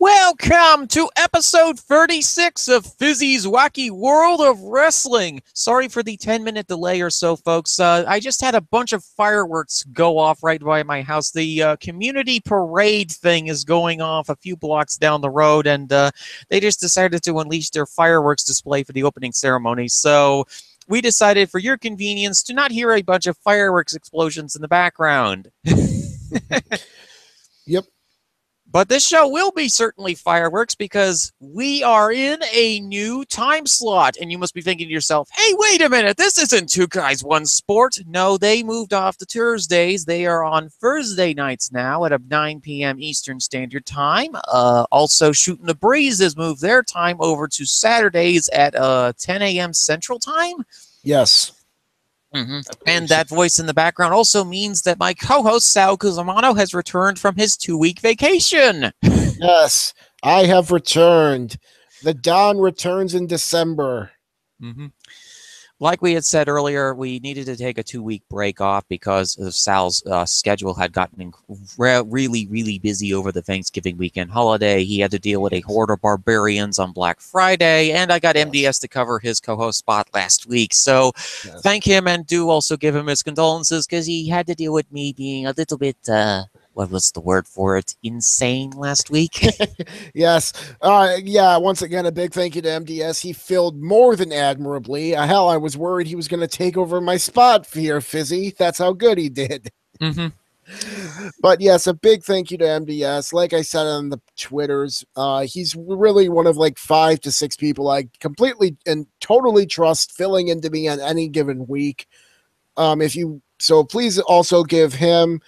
Welcome to episode 36 of Fizzy's Wacky World of Wrestling. Sorry for the 10-minute delay or so, folks. I just had a bunch of fireworks go off right by my house. The community parade thing is going off a few blocks down the road, and they just decided to unleash their fireworks display for the opening ceremony. So we decided, for your convenience, to not hear a bunch of fireworks explosions in the background. Yep. But this show will be certainly fireworks because we are in a new time slot. And you must be thinking to yourself, hey, wait a minute, this isn't Two Guys, One Sport. No, they moved off to Thursdays. They are on Thursday nights now at 9 p.m. Eastern Standard Time. Also, Shooting the Breeze has moved their time over to Saturdays at 10 a.m. Central Time. Yes. And that voice in the background also means that my co-host Sal Cusmano has returned from his 2-week vacation. Yes, I have returned. The Don returns in December. Like we had said earlier, we needed to take a 2-week break off because of Sal's schedule had gotten really, really busy over the Thanksgiving weekend holiday. He had to deal with a horde of barbarians on Black Friday, and I got MDS to cover his co-host spot last week. So thank him, and do also give him his condolences because he had to deal with me being a little bit... what was the word for it? Insane last week? Yes. Yeah, once again, a big thank you to MDS. He filled more than admirably. Hell, I was worried he was going to take over my spot here, Fizzy. That's how good he did. But yes, a big thank you to MDS. Like I said on the Twitters, he's really one of like 5 to 6 people I completely and totally trust filling into me on any given week. So please also give him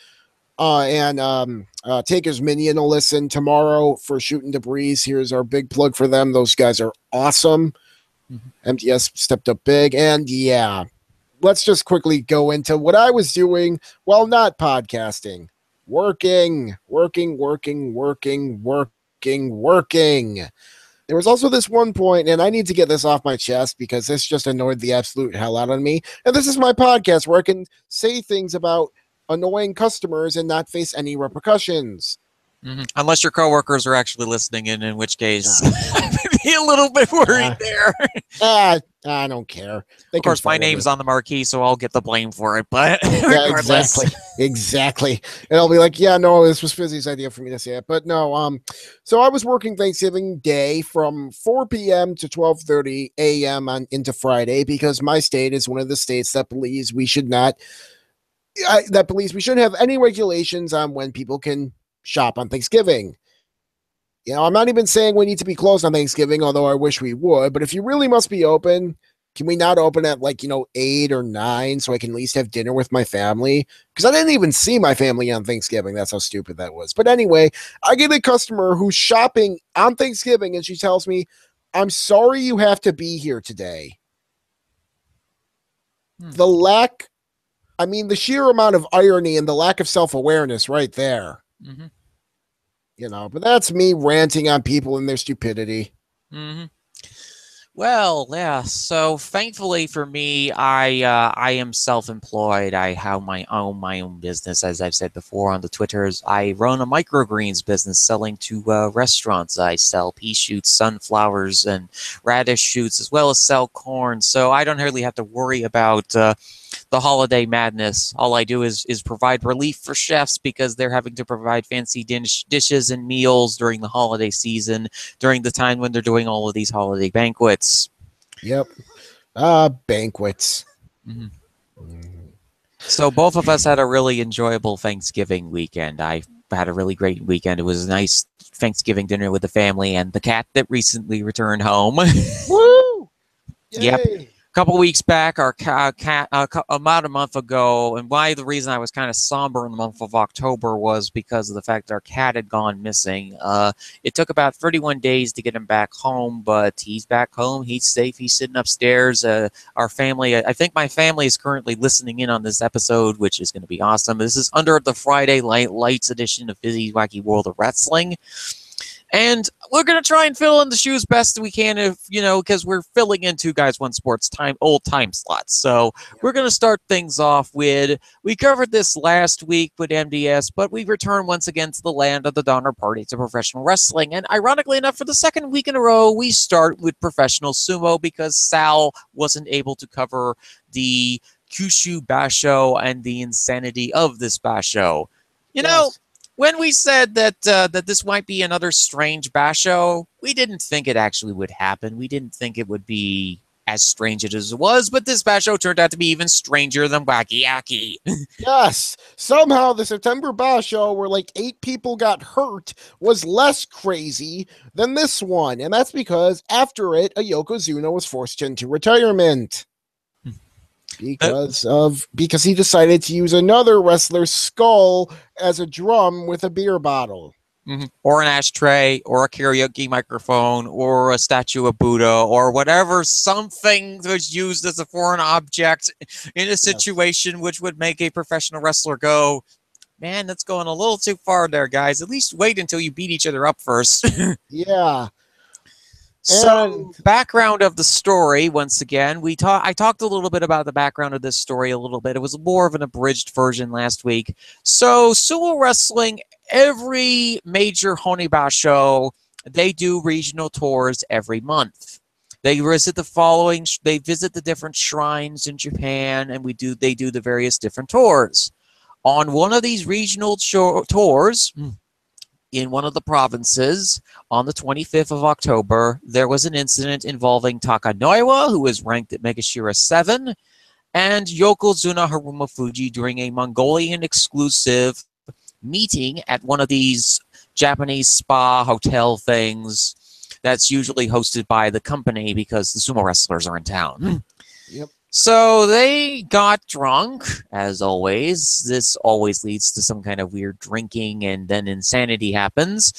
and Taker's Minion a listen tomorrow for Shooting the Breeze. Here's our big plug for them. Those guys are awesome. MTS stepped up big. And yeah, let's just quickly go into what I was doing while not podcasting. Working. There was also this one point, and I need to get this off my chest because this just annoyed the absolute hell out of me. And this is my podcast where I can say things about annoying customers and not face any repercussions. Unless your coworkers are actually listening in which case I would be a little bit worried there. I don't care. Of course, my name's on the marquee, so I'll get the blame for it. But yeah, exactly. And I'll be like, yeah, no, this was Fizzy's idea for me to say it. But no, so I was working Thanksgiving Day from 4 p.m. to 12:30 a.m. into Friday because my state is one of the states that believes we should not. That believes we shouldn't have any regulations on when people can shop on Thanksgiving. You know, I'm not even saying we need to be closed on Thanksgiving, although I wish we would. But if you really must be open, can we not open at 8 or 9 so I can at least have dinner with my family? Because I didn't even see my family on Thanksgiving. That's how stupid that was. But anyway, I get a customer who's shopping on Thanksgiving, and she tells me, "I'm sorry you have to be here today." The sheer amount of irony and the lack of self-awareness right there. But that's me ranting on people and their stupidity. Well, yeah. So thankfully for me, I am self-employed. I have my own business, as I've said before on the Twitters. I run a microgreens business selling to restaurants. I sell pea shoots, sunflowers, and radish shoots, as well as sell corn. So I don't really have to worry about the holiday madness. All I do is provide relief for chefs because they're having to provide fancy dishes and meals during the holiday season, during the time when they're doing all of these holiday banquets. Yep. Banquets. So both of us had a really enjoyable Thanksgiving weekend. I had a really great weekend. It was a nice Thanksgiving dinner with the family and the cat that recently returned home. Woo! Yay! Yep. Couple weeks back, our cat, about a month ago, and why the reason I was kind of somber in the month of October was because of the fact that our cat had gone missing. It took about 31 days to get him back home, but he's back home. He's safe. He's sitting upstairs. Our family, I think my family is currently listening in on this episode, which is going to be awesome. This is under the Friday Lights edition of Fizzy Wacky World of Wrestling. And we're going to try and fill in the shoes best we can if, because we're filling in Two Guys, One Sports old time slots. So we're going to start things off with, we covered this last week with MDS, but we return once again to the land of the Donner Party to professional wrestling. And ironically enough, for the second week in a row, we start with professional sumo because Sal wasn't able to cover the Kyushu Basho and the insanity of this Basho. Yes. When we said that that this might be another strange basho, we didn't think it actually would happen. We didn't think it would be as strange as it was, but this basho turned out to be even stranger than Wacky Yaki. Yes. Somehow the September Basho, where like 8 people got hurt, was less crazy than this one. And that's because after it, a Yokozuna was forced into retirement. Because he decided to use another wrestler's skull as a drum with a beer bottle. Or an ashtray, or a karaoke microphone, or a statue of Buddha, or whatever, something was used as a foreign object in a situation which would make a professional wrestler go, man, that's going a little too far there, guys. At least wait until you beat each other up first. Yeah. So, background of the story, once again, I talked a little bit about the background of this story a little bit. It was more of an abridged version last week. So, sumo wrestling, every major Honibasho, they do regional tours every month. They visit the different shrines in Japan, and they do the various different tours. On one of these regional tours, in one of the provinces, on the 25th of October, there was an incident involving Takanoiwa, who was ranked at Megashira 7, and Yokozuna Harumafuji during a Mongolian exclusive meeting at one of these Japanese spa hotel things that's usually hosted by the company because the sumo wrestlers are in town. Yep. So they got drunk, as always. This always leads to some kind of weird drinking, and then insanity happens.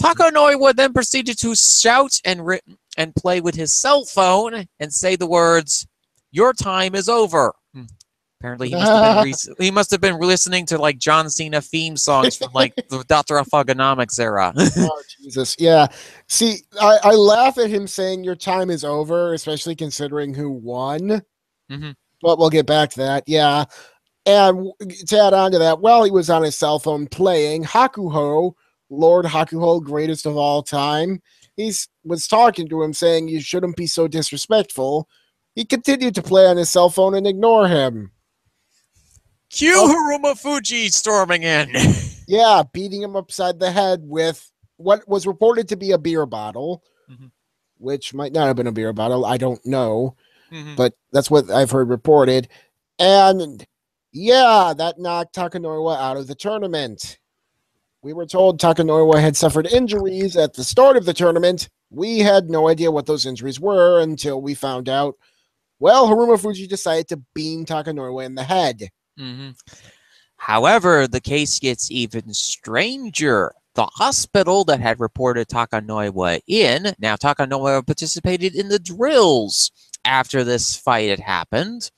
Takanoiwa then proceeded to shout and play with his cell phone and say the words, "Your time is over." Apparently, he must have been listening to like John Cena theme songs from like the Dr. Thuganomics era. Oh, Jesus. Yeah. See, I laugh at him saying your time is over, especially considering who won. But we'll get back to that. Yeah. And to add on to that, while he was on his cell phone playing, Hakuho, Lord Hakuho, greatest of all time, was talking to him saying you shouldn't be so disrespectful. He continued to play on his cell phone and ignore him. Cue Harumafuji storming in. Yeah, beating him upside the head with what was reported to be a beer bottle, which might not have been a beer bottle. I don't know. But that's what I've heard reported. And yeah, that knocked Takanoiwa out of the tournament. We were told Takanoiwa had suffered injuries at the start of the tournament. We had no idea what those injuries were until we found out. Well, Harumafuji decided to beam Takanoiwa in the head. However, the case gets even stranger. The hospital that had reported Takanoiwa in, now Takanoiwa participated in the drills after this fight had happened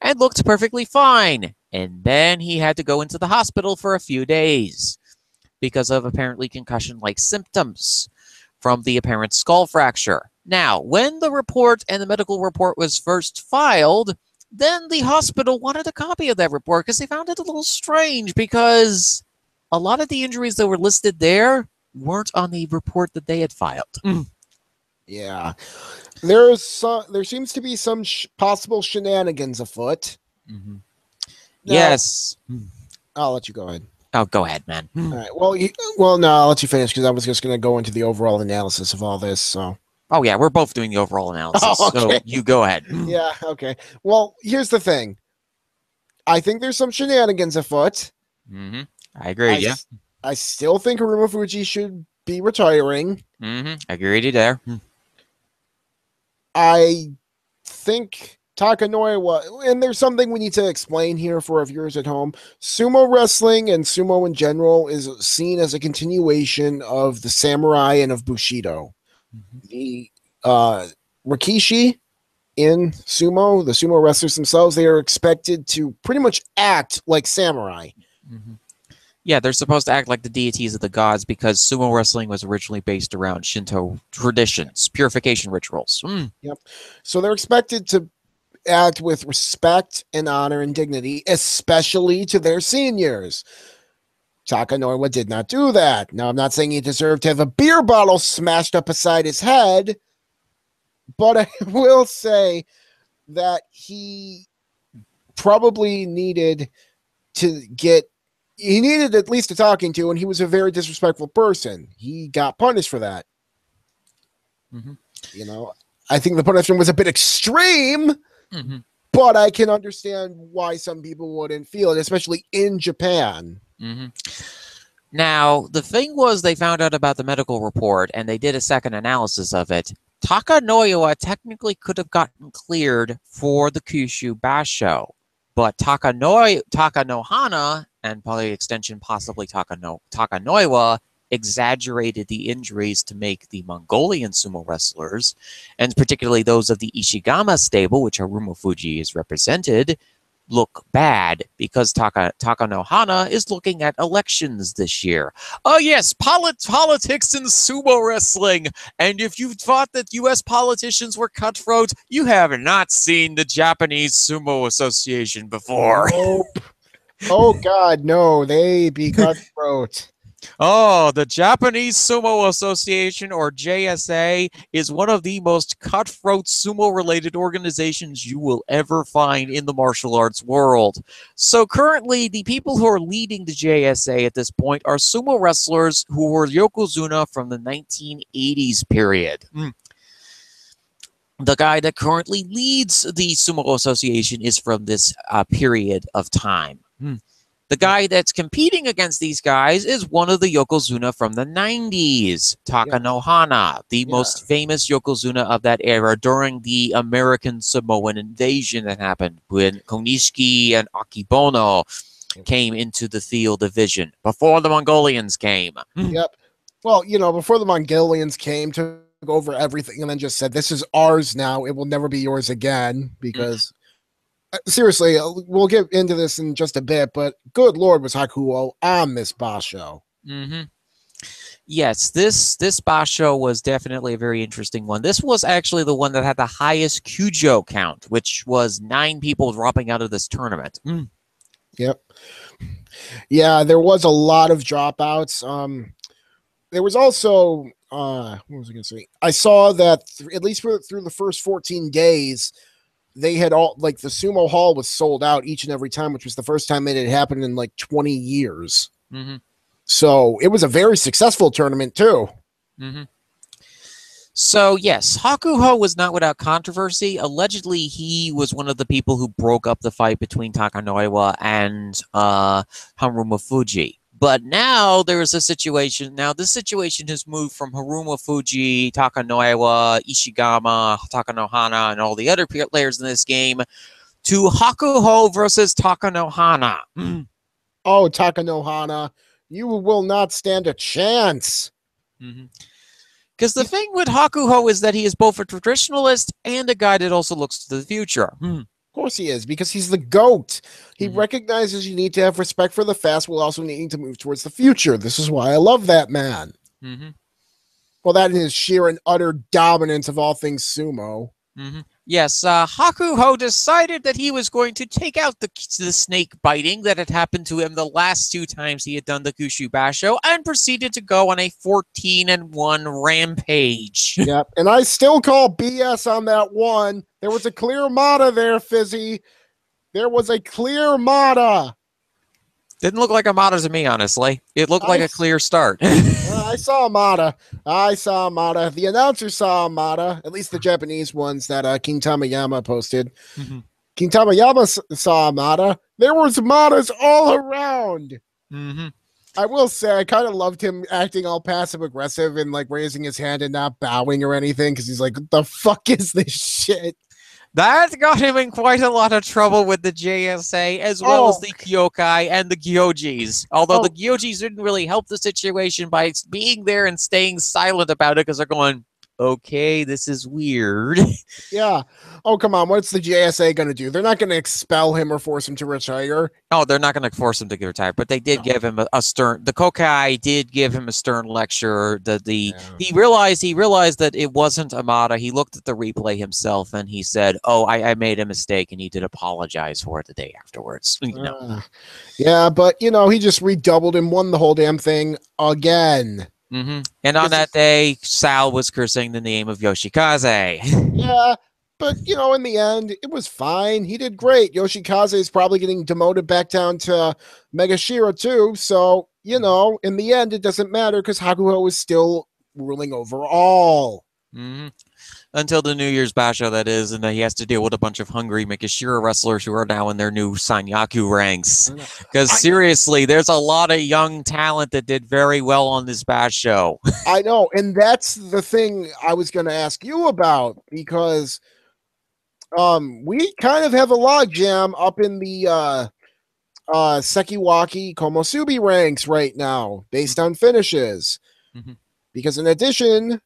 and looked perfectly fine. And then he had to go into the hospital for a few days because of apparently concussion-like symptoms from the apparent skull fracture. Now, when the report and the medical report was first filed, then the hospital wanted a copy of that report because they found it a little strange because a lot of the injuries that were listed there weren't on the report that they had filed. Yeah. There seems to be some possible shenanigans afoot. Now, yes. I'll let you go ahead. Oh, go ahead, man. All right. Well, no, I'll let you finish because I was just going to go into the overall analysis of all this. So. Oh, yeah, we're both doing the overall analysis. Oh, okay. So you go ahead. Yeah, okay. Well, here's the thing. I think there's some shenanigans afoot. I agree, yeah. I still think Harumafuji should be retiring. I agree with you there. I think Takanoiwa, and there's something we need to explain here for our viewers at home. Sumo wrestling and sumo in general is seen as a continuation of the samurai and of Bushido. The Rikishi in sumo, the sumo wrestlers themselves, they are expected to pretty much act like samurai. Yeah, they're supposed to act like the deities of the gods because sumo wrestling was originally based around Shinto traditions, purification rituals. Yep. So they're expected to act with respect and honor and dignity, especially to their seniors. Takanoiwa did not do that. Now, I'm not saying he deserved to have a beer bottle smashed up beside his head, but I will say that he probably needed to he needed at least a talking to, and he was a very disrespectful person. He got punished for that. You know, I think the punishment was a bit extreme, but I can understand why some people wouldn't feel it, especially in Japan. Now, the thing was, they found out about the medical report and they did a second analysis of it. Takanoiwa technically could have gotten cleared for the Kyushu Basho, but Takanohana, and by extension possibly Takanoiwa, exaggerated the injuries to make the Mongolian sumo wrestlers, and particularly those of the Ishigama stable, which Haruma Fuji is represented, look bad because Takanohana is looking at elections this year. Oh yes, politics in sumo wrestling. And if you thought that U.S. politicians were cutthroat, you have not seen the Japanese Sumo Association before. Nope. Oh God, no, they be cutthroat. Oh, the Japanese Sumo Association, or JSA, is one of the most cutthroat sumo-related organizations you will ever find in the martial arts world. So currently, the people who are leading the JSA at this point are sumo wrestlers who were Yokozuna from the 1980s period. The guy that currently leads the Sumo Association is from this period of time. The guy that's competing against these guys is one of the Yokozuna from the 90s, Takanohana, the most famous Yokozuna of that era during the American Samoan invasion that happened when Konishiki and Akibono came into the field of vision before the Mongolians came. Yep. Well, you know, before the Mongolians came, took over everything and then just said, this is ours now. It will never be yours again because... Seriously, we'll get into this in just a bit, but good Lord, was Hakuo on this Basho. Yes, this Basho was definitely a very interesting one. This was actually the one that had the highest Kyujo count, which was 9 people dropping out of this tournament. Yep. Yeah, there was a lot of dropouts. There was also, what was I going to say? I saw that at least through the first 14 days, they had all, like, the sumo hall was sold out each and every time, which was the first time it had happened in like 20 years. So it was a very successful tournament too. So yes, Hakuho was not without controversy. Allegedly, he was one of the people who broke up the fight between Takanoiwa and Haruma Fuji. But now there is a situation. Now this situation has moved from Haruma Fuji, Takanoiwa, Ishigama, Takanohana, and all the other players in this game to Hakuho versus Takanohana. Oh, Takanohana, you will not stand a chance. Because the thing with Hakuho is that he is both a traditionalist and a guy that also looks to the future. Of course he is, because he's the GOAT. He recognizes you need to have respect for the past while also needing to move towards the future. This is why I love that man. Well, that is sheer and utter dominance of all things sumo. Yes, Hakuho decided that he was going to take out the snake biting that had happened to him the last 2 times he had done the Kyushu Basho and proceeded to go on a 14-1 rampage. Yep, and I still call BS on that one. There was a clear Mata there, Fizzy. There was a clear Mata. Didn't look like a Mata to me, honestly. It looked like a clear start. I saw Mata. I saw Mata. The announcer saw Mata, at least the Japanese ones that King Tamayama posted. King Tamayama saw Mata. There was Matas all around. I will say I kind of loved him acting all passive aggressive and like raising his hand and not bowing or anything because he's like, what the fuck is this shit? That got him in quite a lot of trouble with the JSA, as well as the Kyokai and the Gyojis. Although the Gyojis didn't really help the situation by being there and staying silent about it because they're going, okay, this is weird. Yeah. Oh, come on. What's the JSA going to do? They're not going to expel him or force him to retire. Oh, they're not going to force him to get retired, but they did give him a stern. The Kokai did give him a stern lecture. He realized that it wasn't Amada. He looked at the replay himself and he said, "Oh, I made a mistake," and he did apologize for it the day afterwards. Yeah, but he just redoubled and won the whole damn thing again. And on that day, Sal was cursing the name of Yoshikaze. Yeah, but in the end, it was fine. He did great. Yoshikaze is probably getting demoted back down to Megashira too. So in the end, it doesn't matter because Hakuho is still ruling overall. Until the New Year's Basho, that is, and he has to deal with a bunch of hungry Mikashira wrestlers who are now in their new Sanyaku ranks. Because seriously, there's a lot of young talent that did very well on this Basho. I know, and that's the thing I was going to ask you about, because we kind of have a logjam up in the Sekiwaki Komosubi ranks right now, based on finishes. Because in addition,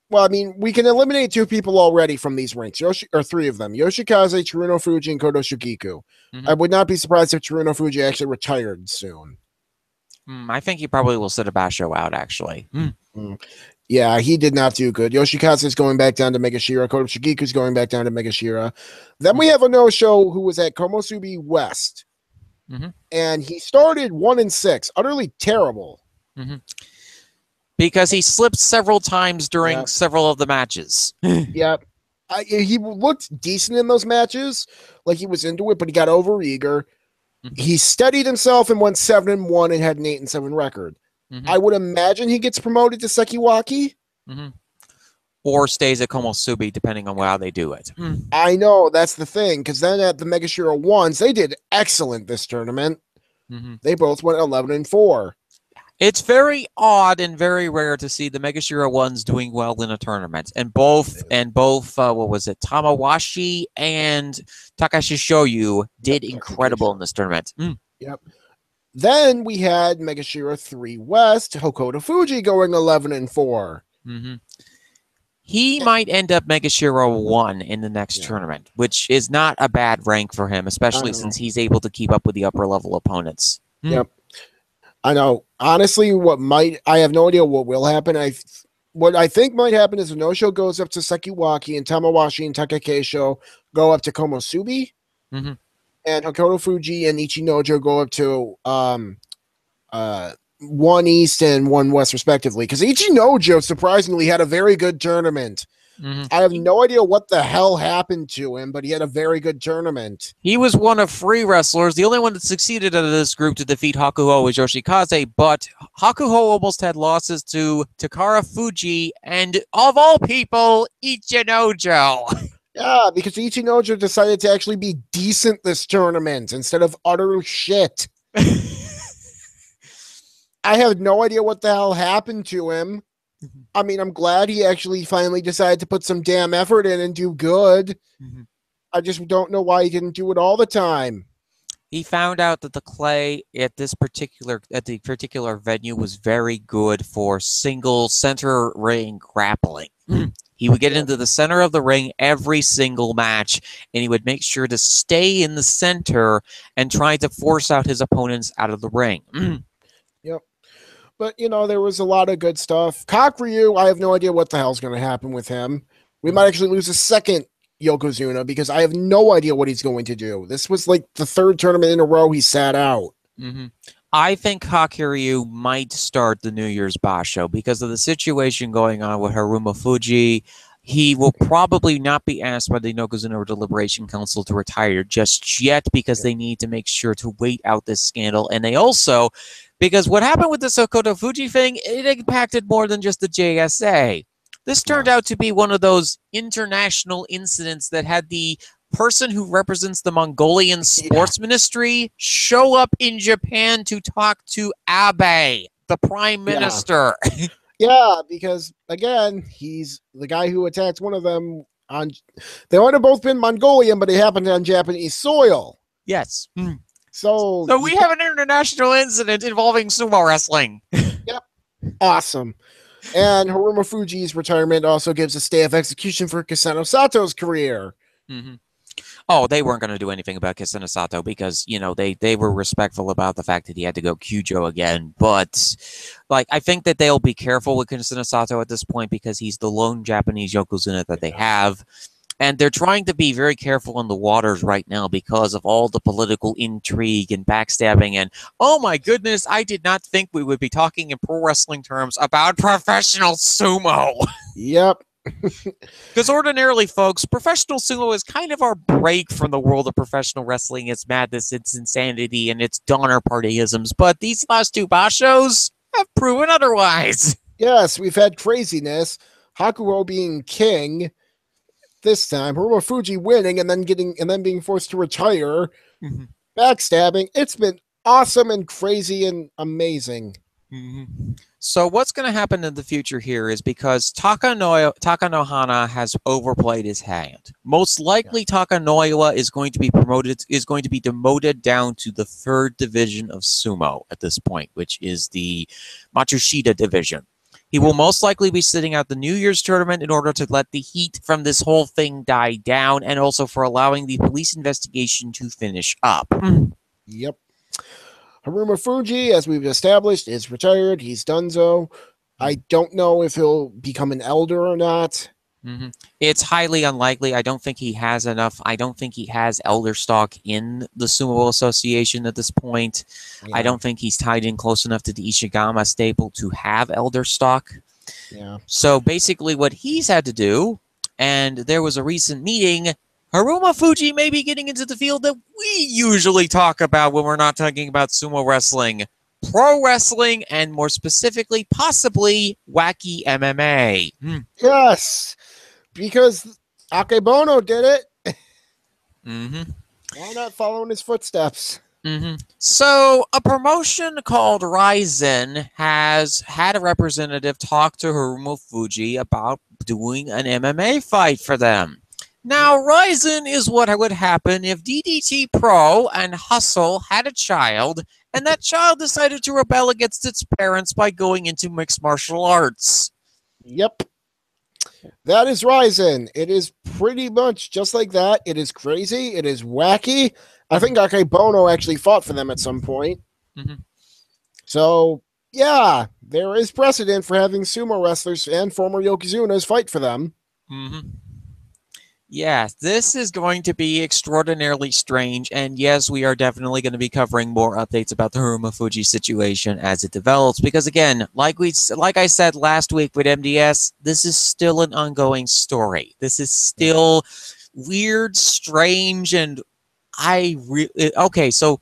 well, I mean, we can eliminate 2 people already from these ranks, or 3 of them: Yoshikaze, Chiruno Fuji, and Kodo Shugiku. I would not be surprised if Chiruno Fuji actually retired soon. I think he probably will sit a Basho out, actually. Yeah, he did not do good. Yoshikaze is going back down to Megashira. Kodo Shugiku is going back down to Megashira. Then we have a no-show who was at Komosubi West. And he started 1-6, utterly terrible. Because he slipped several times during several of the matches. Yep. He looked decent in those matches, like he was into it, but he got overeager. He steadied himself and went 7-1 and had an 8-7 record. I would imagine he gets promoted to Sekiwaki. Or stays at Komosubi, depending on how they do it. I know, that's the thing, because then at the Megashira Ones, they did excellent this tournament. They both went 11-4. It's very odd and very rare to see the Megashira ones doing well in a tournament. And both, what was it, Tamawashi and Takashi Shoyu did incredible in this tournament. Yep. Then we had Megashira 3 West, Hokuto Fuji going 11-4. He might end up Megashira 1 in the next tournament, which is not a bad rank for him, especially since he's able to keep up with the upper level opponents. Yep. I know. Honestly, I have no idea what will happen. What I think might happen is a no-show goes up to Sekiwaki, and Tamawashi and Takakeisho go up to Komosubi. And Hokuto Fuji and Ichinojo go up to 1 East and 1 West, respectively. Because Ichinojo surprisingly had a very good tournament. I have no idea what the hell happened to him, but he had a very good tournament. He was one of 3 wrestlers. The only one that succeeded out of this group to defeat Hakuho was Yoshikaze, but Hakuho almost had losses to Takara Fuji and, of all people, Ichinojo. Yeah, because Ichinojo decided to actually be decent this tournament instead of utter shit. I have no idea what the hell happened to him. I mean, I'm glad he actually finally decided to put some damn effort in and do good. I just don't know why he didn't do it all the time. He found out that the clay at the particular venue was very good for single center ring grappling. He would get into the center of the ring every single match, and he would make sure to stay in the center and try to force out his opponents out of the ring. Yep. But, there was a lot of good stuff. Kakuryu, I have no idea what the hell's going to happen with him. We might actually lose a second Yokozuna because I have no idea what he's going to do. This was like the 3rd tournament in a row he sat out. I think Kakuryu might start the New Year's Basho because of the situation going on with Haruma Fuji. He will probably not be asked by the Yokozuna Deliberation Council to retire just yet because they need to make sure to wait out this scandal. And they also, because what happened with the Hokuto Fuji thing, it impacted more than just the JSA. This turned out to be one of those international incidents that had the person who represents the Mongolian sports ministry show up in Japan to talk to Abe, the prime minister. Yeah, because again, he's the guy who attacked one of them they might have both been Mongolian, but it happened on Japanese soil. Yes. So we have an international incident involving sumo wrestling. Yep. Awesome. And Haruma Fuji's retirement also gives a stay of execution for Kasano Sato's career. Mm-hmm. Oh, they weren't going to do anything about Kisena Sato because, you know, they were respectful about the fact that he had to go Kyujo again. But, like, I think that they'll be careful with Kisena Sato at this point because he's the lone Japanese Yokozuna that they have. And they're trying to be very careful in the waters right now because of all the political intrigue and backstabbing. And, oh my goodness, I did not think we would be talking in pro wrestling terms about professional sumo. Yep. Because ordinarily, folks, professional sumo is kind of our break from the world of professional wrestling, its madness, its insanity, and its Donner Partyisms. But these last two bashos have proven otherwise. Yes, we've had craziness. Hakuho being king this time, Haruma Fuji winning and then being forced to retire. Mm-hmm. Backstabbing. It's been awesome and crazy and amazing. Mm-hmm. So what's going to happen in the future here is because Takanohana has overplayed his hand. Most likely, Takanoiwa is going to be demoted down to the 3rd division of sumo at this point, which is the Matsushita division. He will most likely be sitting out the New Year's tournament in order to let the heat from this whole thing die down, and also for allowing the police investigation to finish up. Yep. Haruma Fuji, as we've established, is retired. He's donezo. I don't know if he'll become an elder or not. Mm-hmm. It's highly unlikely. I don't think he has enough. I don't think he has elder stock in the Sumo Association at this point. Yeah. I don't think he's tied in close enough to the Ishigama stable to have elder stock. Yeah. So basically what he's had to do, and there was a recent meeting, Haruma Fuji may be getting into the field that we usually talk about when we're not talking about sumo wrestling. Pro wrestling, and more specifically, possibly wacky MMA. Yes, because Akebono did it. Mm-hmm. Why not follow in his footsteps? Mm-hmm. So, a promotion called Ryzen has had a representative talk to Haruma Fuji about doing an MMA fight for them. Now, Ryzen is what would happen if DDT Pro and Hustle had a child, and that child decided to rebel against its parents by going into mixed martial arts. Yep. That is Ryzen. It is pretty much just like that. It is crazy. It is wacky. I think Akebono actually fought for them at some point. Mm-hmm. So, yeah, there is precedent for having sumo wrestlers and former Yokozunas fight for them. Mm-hmm. Yes, this is going to be extraordinarily strange, and yes, we are definitely going to be covering more updates about the Haruma Fuji situation as it develops, because again, like I said last week with MDS, this is still an ongoing story. This is still weird, strange, and okay, so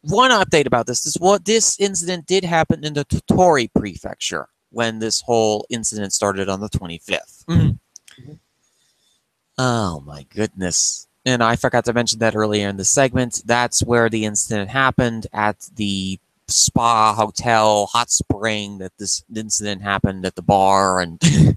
one update about this is what this incident did happen in the Tottori prefecture when this whole incident started on the 25th. Mm-hmm. Oh my goodness. And I forgot to mention that earlier in the segment. That's where the incident happened, at the spa, hotel, hot spring, that this incident happened at the bar, and the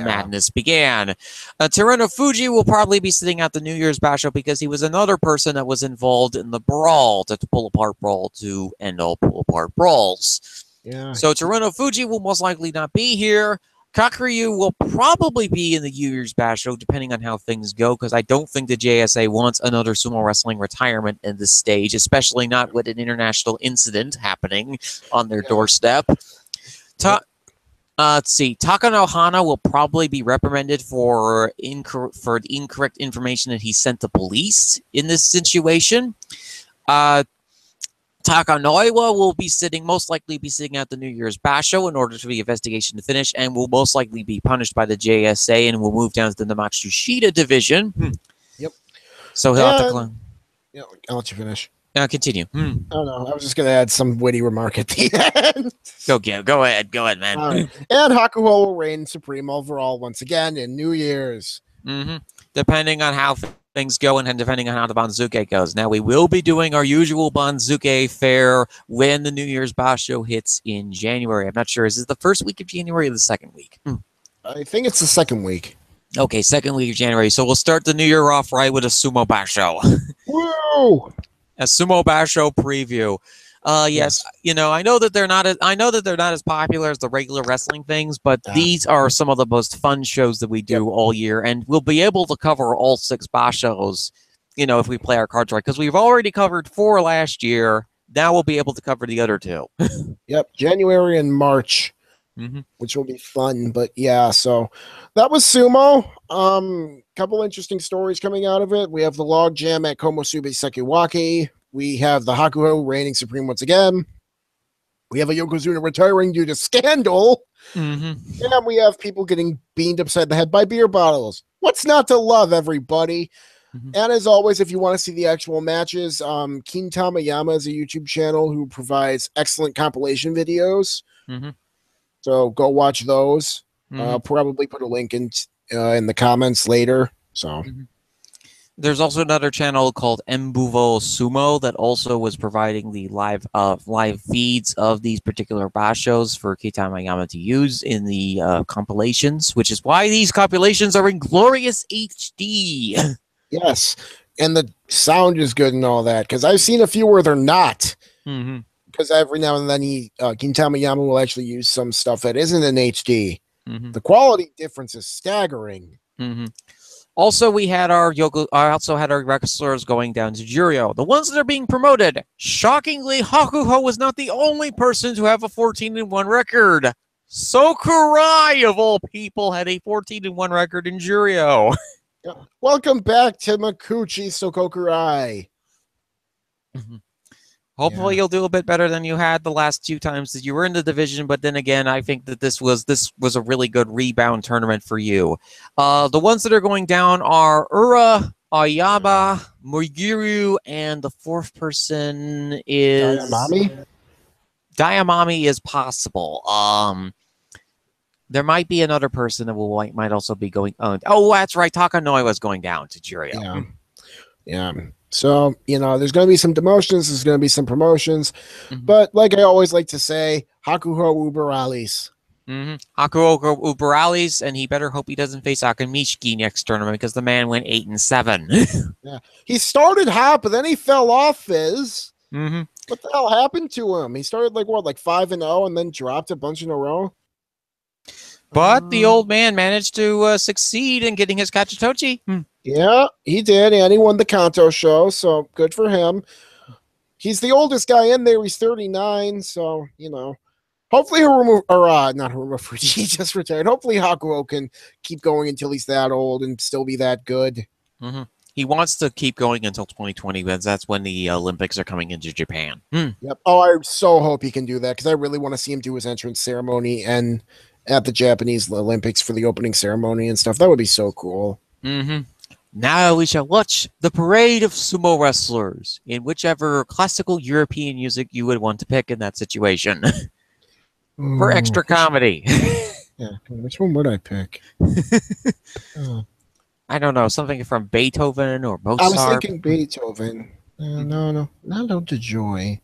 madness began. Teruno Fuji will probably be sitting out the New Year's basho because he was another person that was involved in the brawl, the pull-apart brawl to end all pull-apart brawls. Yeah. So Teruno Fuji will most likely not be here. Kakuryu will probably be in the New Year's basho, depending on how things go, because I don't think the JSA wants another sumo wrestling retirement in this stage, especially not with an international incident happening on their doorstep. Let's see. Takanohana will probably be reprimanded for the incorrect information that he sent the police in this situation. Takanoiwa will be most likely be sitting at the New Year's basho in order for the investigation to finish, and will most likely be punished by the JSA and will move down to the Matsushita division. Yep. So he'll have to. Yeah, I'll let you finish. Continue. Oh no, I was just going to add some witty remark at the end. Go ahead, man. And Hakuho will reign supreme overall once again in New Year's. Mm-hmm. Depending on how things go and depending on how the Banzuke goes. Now, we will be doing our usual Banzuke fair when the New Year's basho hits in January. I'm not sure. Is it the first week of January or the second week? I think it's the second week. Okay, second week of January. So we'll start the New Year off right with a sumo basho. Woo! A sumo basho preview. Yes, I know that they're not as popular as the regular wrestling things, but these are some of the most fun shows that we do all year, and we'll be able to cover all 6 shows, if we play our cards right, because we've already covered 4 last year. Now we'll be able to cover the other 2. Yep, January and March, which will be fun. But yeah, so that was Sumo. Couple interesting stories coming out of it. We have the log jam at Komosubi Sekiwaki. We have the Hakuho reigning supreme once again. We have a Yokozuna retiring due to scandal. And we have people getting beamed upside the head by beer bottles. What's not to love, everybody? And as always, if you want to see the actual matches, King Tamayama is a YouTube channel who provides excellent compilation videos. So go watch those. I'll probably put a link in the comments later. So there's also another channel called Embuvo Sumo that also was providing the live feeds of these particular shows for Kitamayama to use in the compilations, which is why these compilations are in glorious HD. Yes, and the sound is good and all that, because I've seen a few where they're not. Because every now and then Kitamayama will actually use some stuff that isn't in HD. The quality difference is staggering. Also, we had I also had our wrestlers going down to Juryo. The ones that are being promoted. Shockingly, Hakuho was not the only person to have a 14-1 record. Sokurai, of all people, had a 14-1 record in Juryo. Welcome back to Makuchi Sokokurai. Hopefully you'll do a bit better than you had the last 2 times that you were in the division, but then again, I think that this was a really good rebound tournament for you. The ones that are going down are Ura, Ayaba, Mugiru, and the 4th person is Dayamami. Dayamami is possible. There might be another person that might also be going. Oh, that's right. Takanoi was going down to Juryo. Yeah. So, there's going to be some demotions, there's going to be some promotions, but like I always like to say, Hakuho Uberalis. Hakuho Uberalis, and he better hope he doesn't face Akamishiki next tournament because the man went 8-7. Yeah, he started hot, but then he fell off. Fizz. What the hell happened to him? He started like 5-0, and then dropped a bunch in a row. But the old man managed to succeed in getting his Kachitochi. Yeah, he did, and he won the Kanto show, so good for him. He's the oldest guy in there. He's 39, so, hopefully not Haruma Fuji, he just retired. Hopefully Hakuho can keep going until he's that old and still be that good. He wants to keep going until 2020, because that's when the Olympics are coming into Japan. Yep. Oh, I so hope he can do that, because I really want to see him do his entrance ceremony and at the Japanese Olympics for the opening ceremony and stuff. That would be so cool. Now we shall watch the parade of sumo wrestlers in whichever classical European music you would want to pick in that situation. For extra comedy. Yeah, which one would I pick? I don't know, something from Beethoven or Mozart. I was thinking Beethoven. No, not Ode to Joy.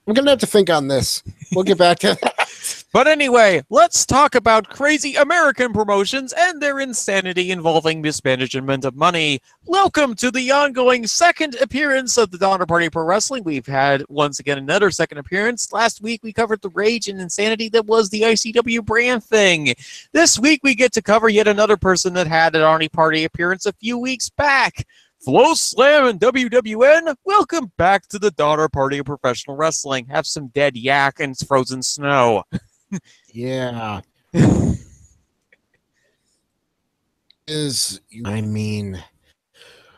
I'm going to have to think on this. We'll get back to that. But anyway, let's talk about crazy American promotions and their insanity involving mismanagement of money. Welcome to the ongoing second appearance of the Donner Party Pro Wrestling. We've had, once again, another second appearance. Last week, we covered the rage and insanity that was the ICW brand thing. This week, we get to cover yet another person that had an Arnie Party appearance a few weeks back. Flow Slam and WWN, welcome back to the Donner Party of Professional Wrestling. Have some dead yak and frozen snow. Yeah.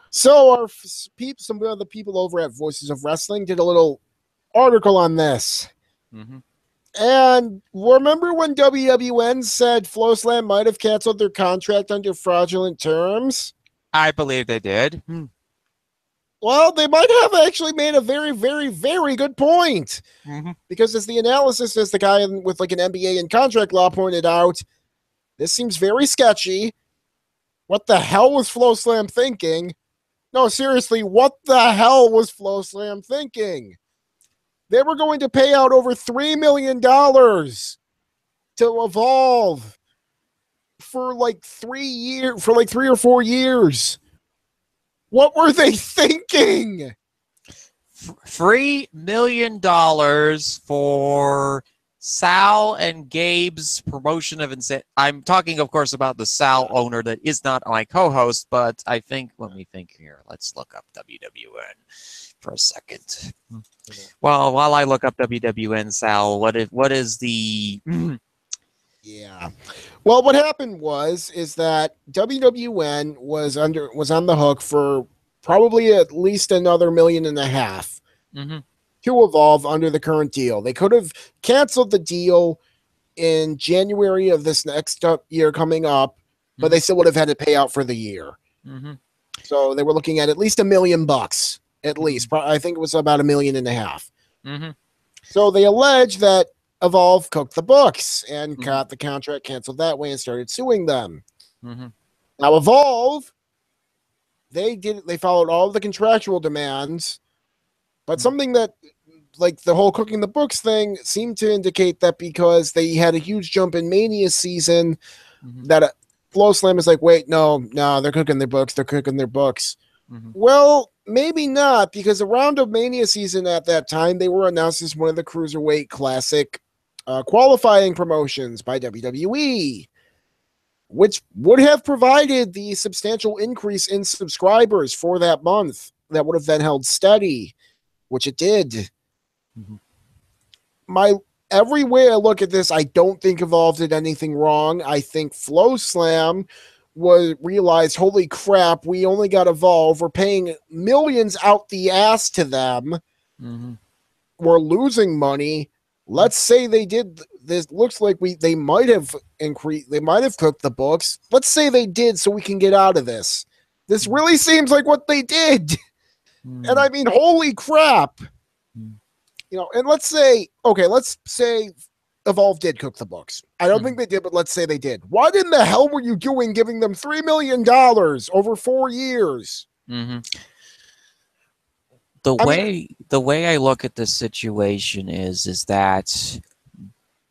So some of the people over at Voices of Wrestling did a little article on this. And remember when WWN said Flow Slam might have canceled their contract under fraudulent terms? I believe they did. Well, they might have actually made a very, very, very good point. Because as the analysis, as the guy with like an MBA in contract law pointed out, this seems very sketchy. What the hell was Flow Slam thinking? No, seriously, what the hell was Flow Slam thinking? They were going to pay out over $3 million to Evolve for like 3 or 4 years. What were they thinking? $3 million for Sal and Gabe's promotion of Insane. I'm talking, of course, about the Sal owner that is not my co-host, but I think, let me think here. Let's look up WWN for a second. Well, while I look up WWN, Sal, what is the... Yeah. Well, what happened is that WWN was on the hook for probably at least another $1.5 million to Evolve under the current deal. They could have canceled the deal in January of this next year coming up, but they still would have had to pay out for the year. So they were looking at least $1 million, at least. I think it was about $1.5 million. So they allege that Evolve cooked the books and got the contract canceled that way and started suing them. Now Evolve, they followed all the contractual demands, but something that, like the whole cooking the books thing, seemed to indicate that because they had a huge jump in Mania season, that Flow Slam is like, wait, no, they're cooking their books. Well, maybe not, because around of Mania season at that time, they were announced as one of the Cruiserweight Classic qualifying promotions by WWE, which would have provided the substantial increase in subscribers for that month that would have then held steady, which it did. Every way I look at this, I don't think Evolve did anything wrong. I think Flow Slam realized, holy crap, we only got Evolve. We're paying millions out the ass to them. We're losing money. Let's say they did this. Looks like they might have cooked the books. Let's say they did, so we can get out of this. This really seems like what they did. And I mean, holy crap. And let's say Evolve did cook the books. I don't think they did, but let's say they did. What in the hell were you doing giving them $3 million over 4 years? The way I look at this situation is that,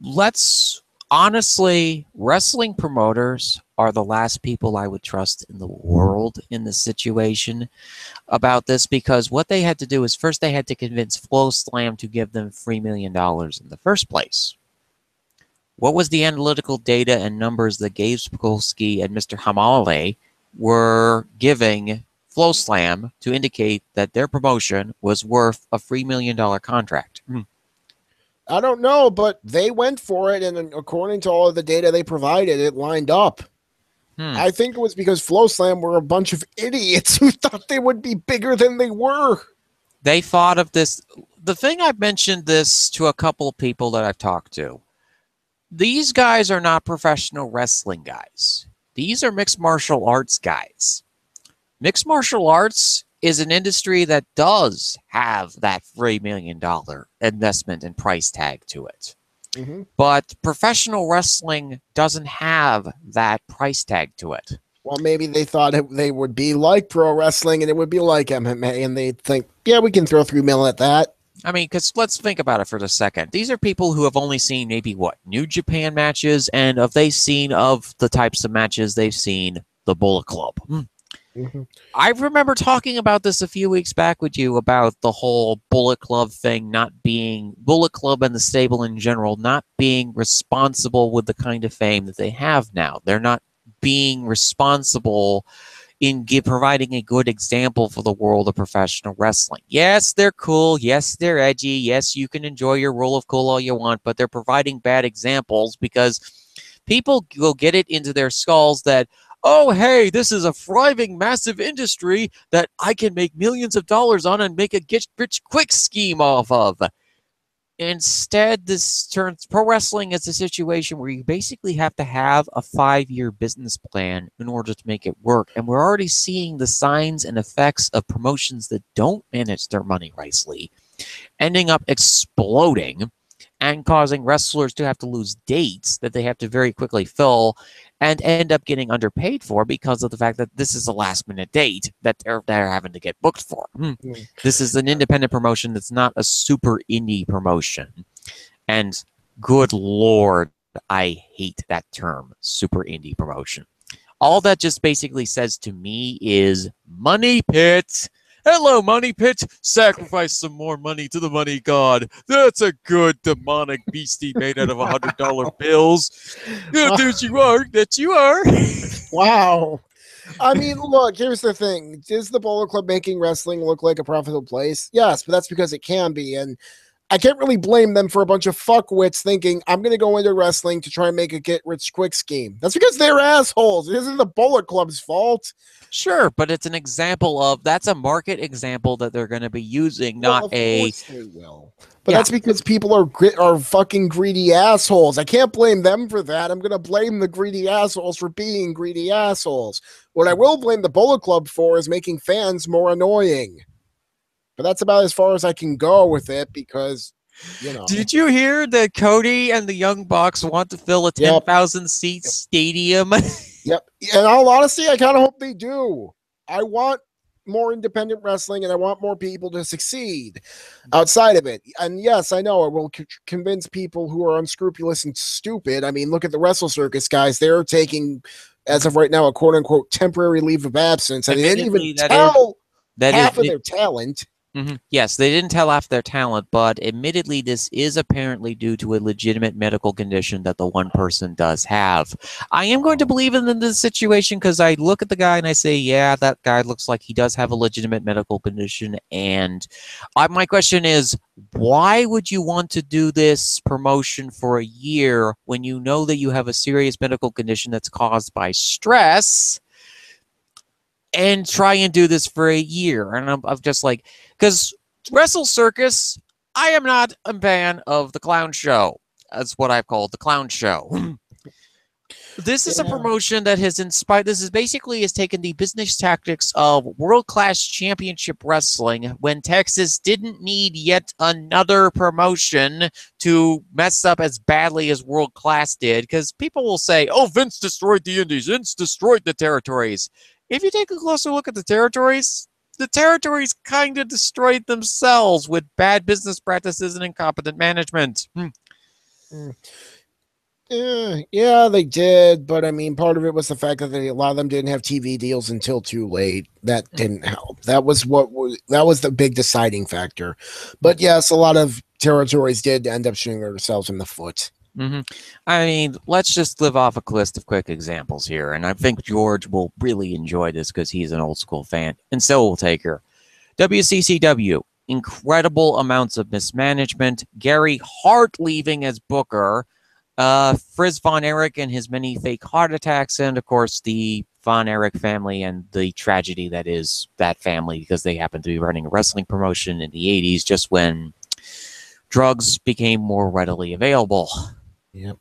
let's honestly, wrestling promoters are the last people I would trust in the world in this situation about this, because what they had to do is first they had to convince Flow Slam to give them $3 million in the first place. What was the analytical data and numbers that Gabe Spolsky and Mr. Hamale were giving Flow Slam to indicate that their promotion was worth a $3 million contract? I don't know, but they went for it, and according to all of the data they provided, it lined up. I think it was because Flow Slam were a bunch of idiots who thought they would be bigger than they were. They thought of this. The thing, I've mentioned this to a couple of people that I've talked to. These guys are not professional wrestling guys. These are mixed martial arts guys. Mixed martial arts is an industry that does have that $3 million investment and price tag to it. But professional wrestling doesn't have that price tag to it. Well, maybe they thought they would be like pro wrestling and it would be like MMA, and they think, yeah, we can throw $3 million at that. I mean, because let's think about it for a second. These are people who have only seen maybe, New Japan matches, and of the types of matches they've seen, the Bullet Club. I remember talking about this a few weeks back with you about the whole Bullet Club thing Bullet Club and the stable in general not being responsible with the kind of fame that they have now. They're not being responsible in providing a good example for the world of professional wrestling. Yes, they're cool. Yes, they're edgy. Yes, you can enjoy your role of cool all you want, but they're providing bad examples because people will get it into their skulls that, oh, hey, this is a thriving, massive industry that I can make millions of dollars on and make a get-rich-quick scheme off of. Instead, this turns pro wrestling as a situation where you basically have to have a 5-year business plan in order to make it work. And we're already seeing the signs and effects of promotions that don't manage their money wisely ending up exploding and causing wrestlers to have to lose dates that they have to very quickly fill and end up getting underpaid for because of the fact that this is a last-minute date that they're having to get booked for. This is an independent promotion that's not a super indie promotion. And good Lord, I hate that term, super indie promotion. All that just basically says to me is money pit. Hello, money pit. Sacrifice some more money to the money god. That's a good demonic beastie made out of $100 bills. Yeah, there you are. That you are. Wow. I mean, look, here's the thing. Is the Bullet Club making wrestling look like a profitable place? Yes, but that's because it can be. And I can't really blame them for a bunch of fuckwits thinking, I'm going to go into wrestling to try and make a get-rich-quick scheme. That's because they're assholes. It isn't the Bullet Club's fault. Sure, but it's an example of that's a market example that they're going to be using, not Of a. course they will. But that's because people are fucking greedy assholes. I can't blame them for that. I'm going to blame the greedy assholes for being greedy assholes. What I will blame the Bullet Club for is making fans more annoying. But that's about as far as I can go with it because, you know. Did you hear that Cody and the Young Bucks want to fill a 10,000 seat stadium? Yep. In all honesty, I kind of hope they do. I want more independent wrestling and I want more people to succeed outside of it. And yes, I know it will convince people who are unscrupulous and stupid. I mean, look at the Wrestle Circus guys. They're taking, as of right now, a quote unquote temporary leave of absence. And they didn't even tell half of their talent. Mm-hmm. Yes, they didn't tell half their talent, but admittedly, this is apparently due to a legitimate medical condition that the one person does have. I am going to believe in this situation because I look at the guy and I say, yeah, that guy looks like he does have a legitimate medical condition. And my question is, why would you want to do this promotion for a year when you know that you have a serious medical condition that's caused by stress? And try and do this for a year. And I'm just like, because Wrestle Circus, I am not a fan of the clown show. That's what I've called the clown show. This is a promotion that has inspired, this is basically has taken the business tactics of world-class championship wrestling when Texas didn't need yet another promotion to mess up as badly as World Class did. Because people will say, oh, Vince destroyed the Indies, Vince destroyed the territories. If you take a closer look at the territories kind of destroyed themselves with bad business practices and incompetent management. Yeah, they did, but I mean, part of it was the fact that a lot of them didn't have TV deals until too late. That didn't help. That was the big deciding factor. But yes, a lot of territories did end up shooting themselves in the foot. Mm-hmm. I mean, let's just live off a list of quick examples here, and I think George will really enjoy this because he's an old school fan, and so will Taker. WCCW, incredible amounts of mismanagement. Gary Hart leaving as Booker. Frizz Von Erich and his many fake heart attacks, and of course the Von Erich family and the tragedy that is that family because they happened to be running a wrestling promotion in the 80s just when drugs became more readily available. Yep.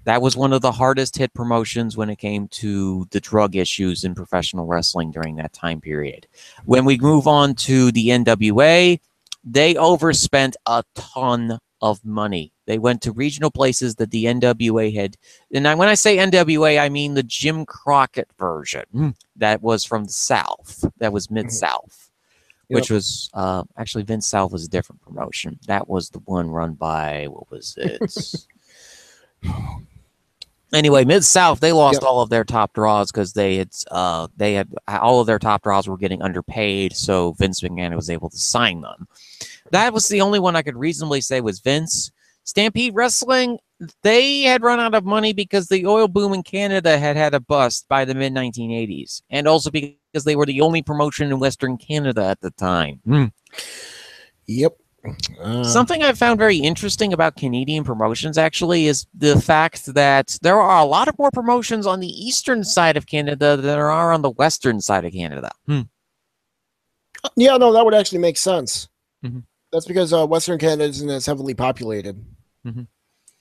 That was one of the hardest hit promotions when it came to the drug issues in professional wrestling during that time period. When we move on to the NWA, they overspent a ton of money. They went to regional places that the NWA had. And when I say NWA, I mean the Jim Crockett version. That was from the South. That was Mid-South. Which was actually Vince South was a different promotion. That was the one run by, what was it? Anyway, Mid-South, they lost all of their top draws because they had all of their top draws were getting underpaid, so Vince McMahon was able to sign them. That was the only one I could reasonably say was Vince. Stampede Wrestling, they had run out of money because the oil boom in Canada had a bust by the mid-1980s, and also because they were the only promotion in Western Canada at the time. Yep. Something I found very interesting about Canadian promotions, actually, is the fact that there are a lot of more promotions on the eastern side of Canada than there are on the western side of Canada. Yeah, no, that would actually make sense. That's because Western Canada isn't as heavily populated.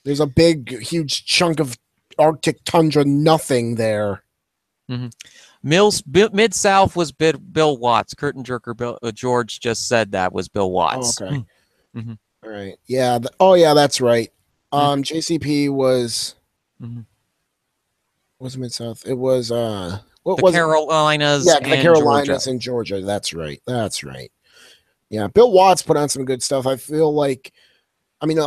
There's a big, huge chunk of Arctic tundra, nothing there. Mid-South was Bill Watts. Curtain Jerker George just said that was Bill Watts. Oh, okay. All right. Yeah. Yeah, that's right. JCP was Mid-South. It was the Carolinas. Yeah, the Carolinas Georgia. and Georgia. That's right. That's right. Yeah, Bill Watts put on some good stuff. I feel like, I mean,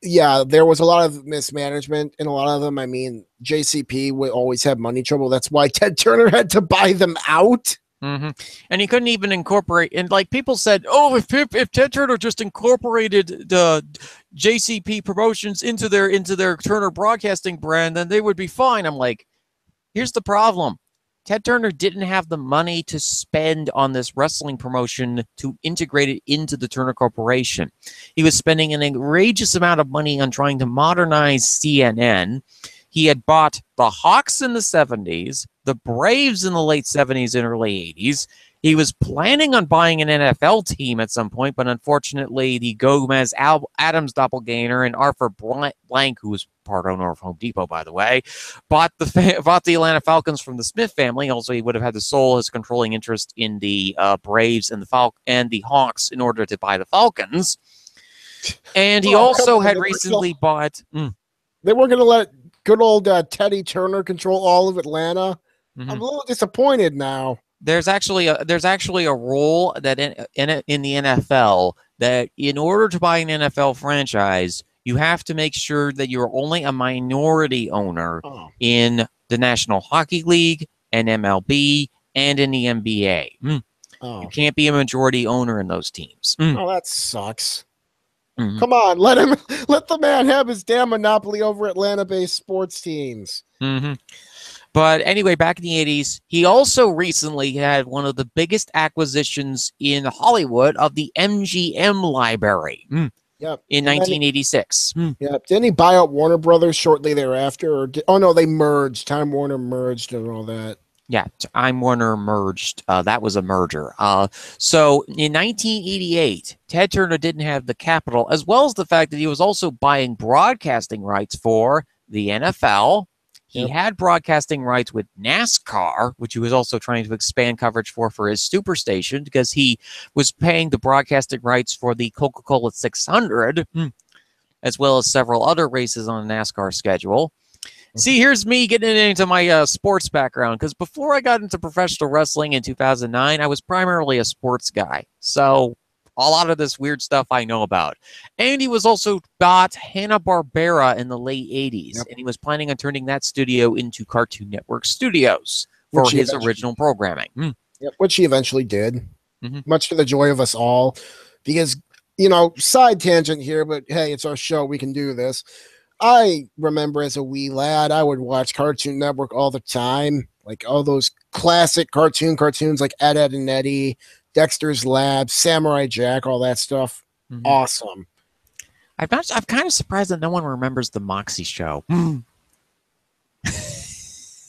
yeah, there was a lot of mismanagement in a lot of them. I mean, JCP would always have money trouble. That's why Ted Turner had to buy them out. And he couldn't even incorporate. And like people said, oh, if Ted Turner just incorporated the JCP Promotions into their Turner Broadcasting brand, then they would be fine. I'm like, here's the problem. Ted Turner didn't have the money to spend on this wrestling promotion to integrate it into the Turner Corporation. He was spending an outrageous amount of money on trying to modernize CNN. He had bought the Hawks in the 70s, the Braves in the late 70s and early 80s. He was planning on buying an NFL team at some point, but unfortunately, the Gomez Adams doppelganger and Arthur Blank, who was part owner of Home Depot, by the way, bought the Atlanta Falcons from the Smith family. Also, he would have had to sell his controlling interest in the Braves and the Hawks in order to buy the Falcons. And he also had recently bought. They weren't going to let good old Teddy Turner control all of Atlanta. I'm a little disappointed now. There's actually a rule that in the NFL that in order to buy an NFL franchise, you have to make sure that you're only a minority owner in the National Hockey League and MLB and in the NBA. You can't be a majority owner in those teams. Oh, that sucks. Come on, let the man have his damn monopoly over Atlanta-based sports teams. But anyway, back in the 80s, he also recently had one of the biggest acquisitions in Hollywood of the MGM library. Yep. In 1986. Yep. Didn't he buy out Warner Brothers shortly thereafter? Oh, no, they merged. Time Warner merged and all that. Yeah, Time Warner merged. That was a merger. So in 1988, Ted Turner didn't have the capital, as well as the fact that he was also buying broadcasting rights for the NFL. He had broadcasting rights with NASCAR, which he was also trying to expand coverage for his Superstation, because he was paying the broadcasting rights for the Coca-Cola 600, as well as several other races on the NASCAR schedule. See, here's me getting into my sports background, because before I got into professional wrestling in 2009, I was primarily a sports guy. So a lot of this weird stuff I know about. And he was also bought Hanna-Barbera in the late 80s, and he was planning on turning that studio into Cartoon Network Studios for his original programming. Which he eventually did, much to the joy of us all. Because, side tangent here, but hey, it's our show. We can do this. I remember as a wee lad, I would watch Cartoon Network all the time. Like all those classic cartoons like Ed, Edd and Eddy, Dexter's Lab, Samurai Jack, all that stuff. Awesome. I'm kind of surprised that no one remembers the Moxie show. Trying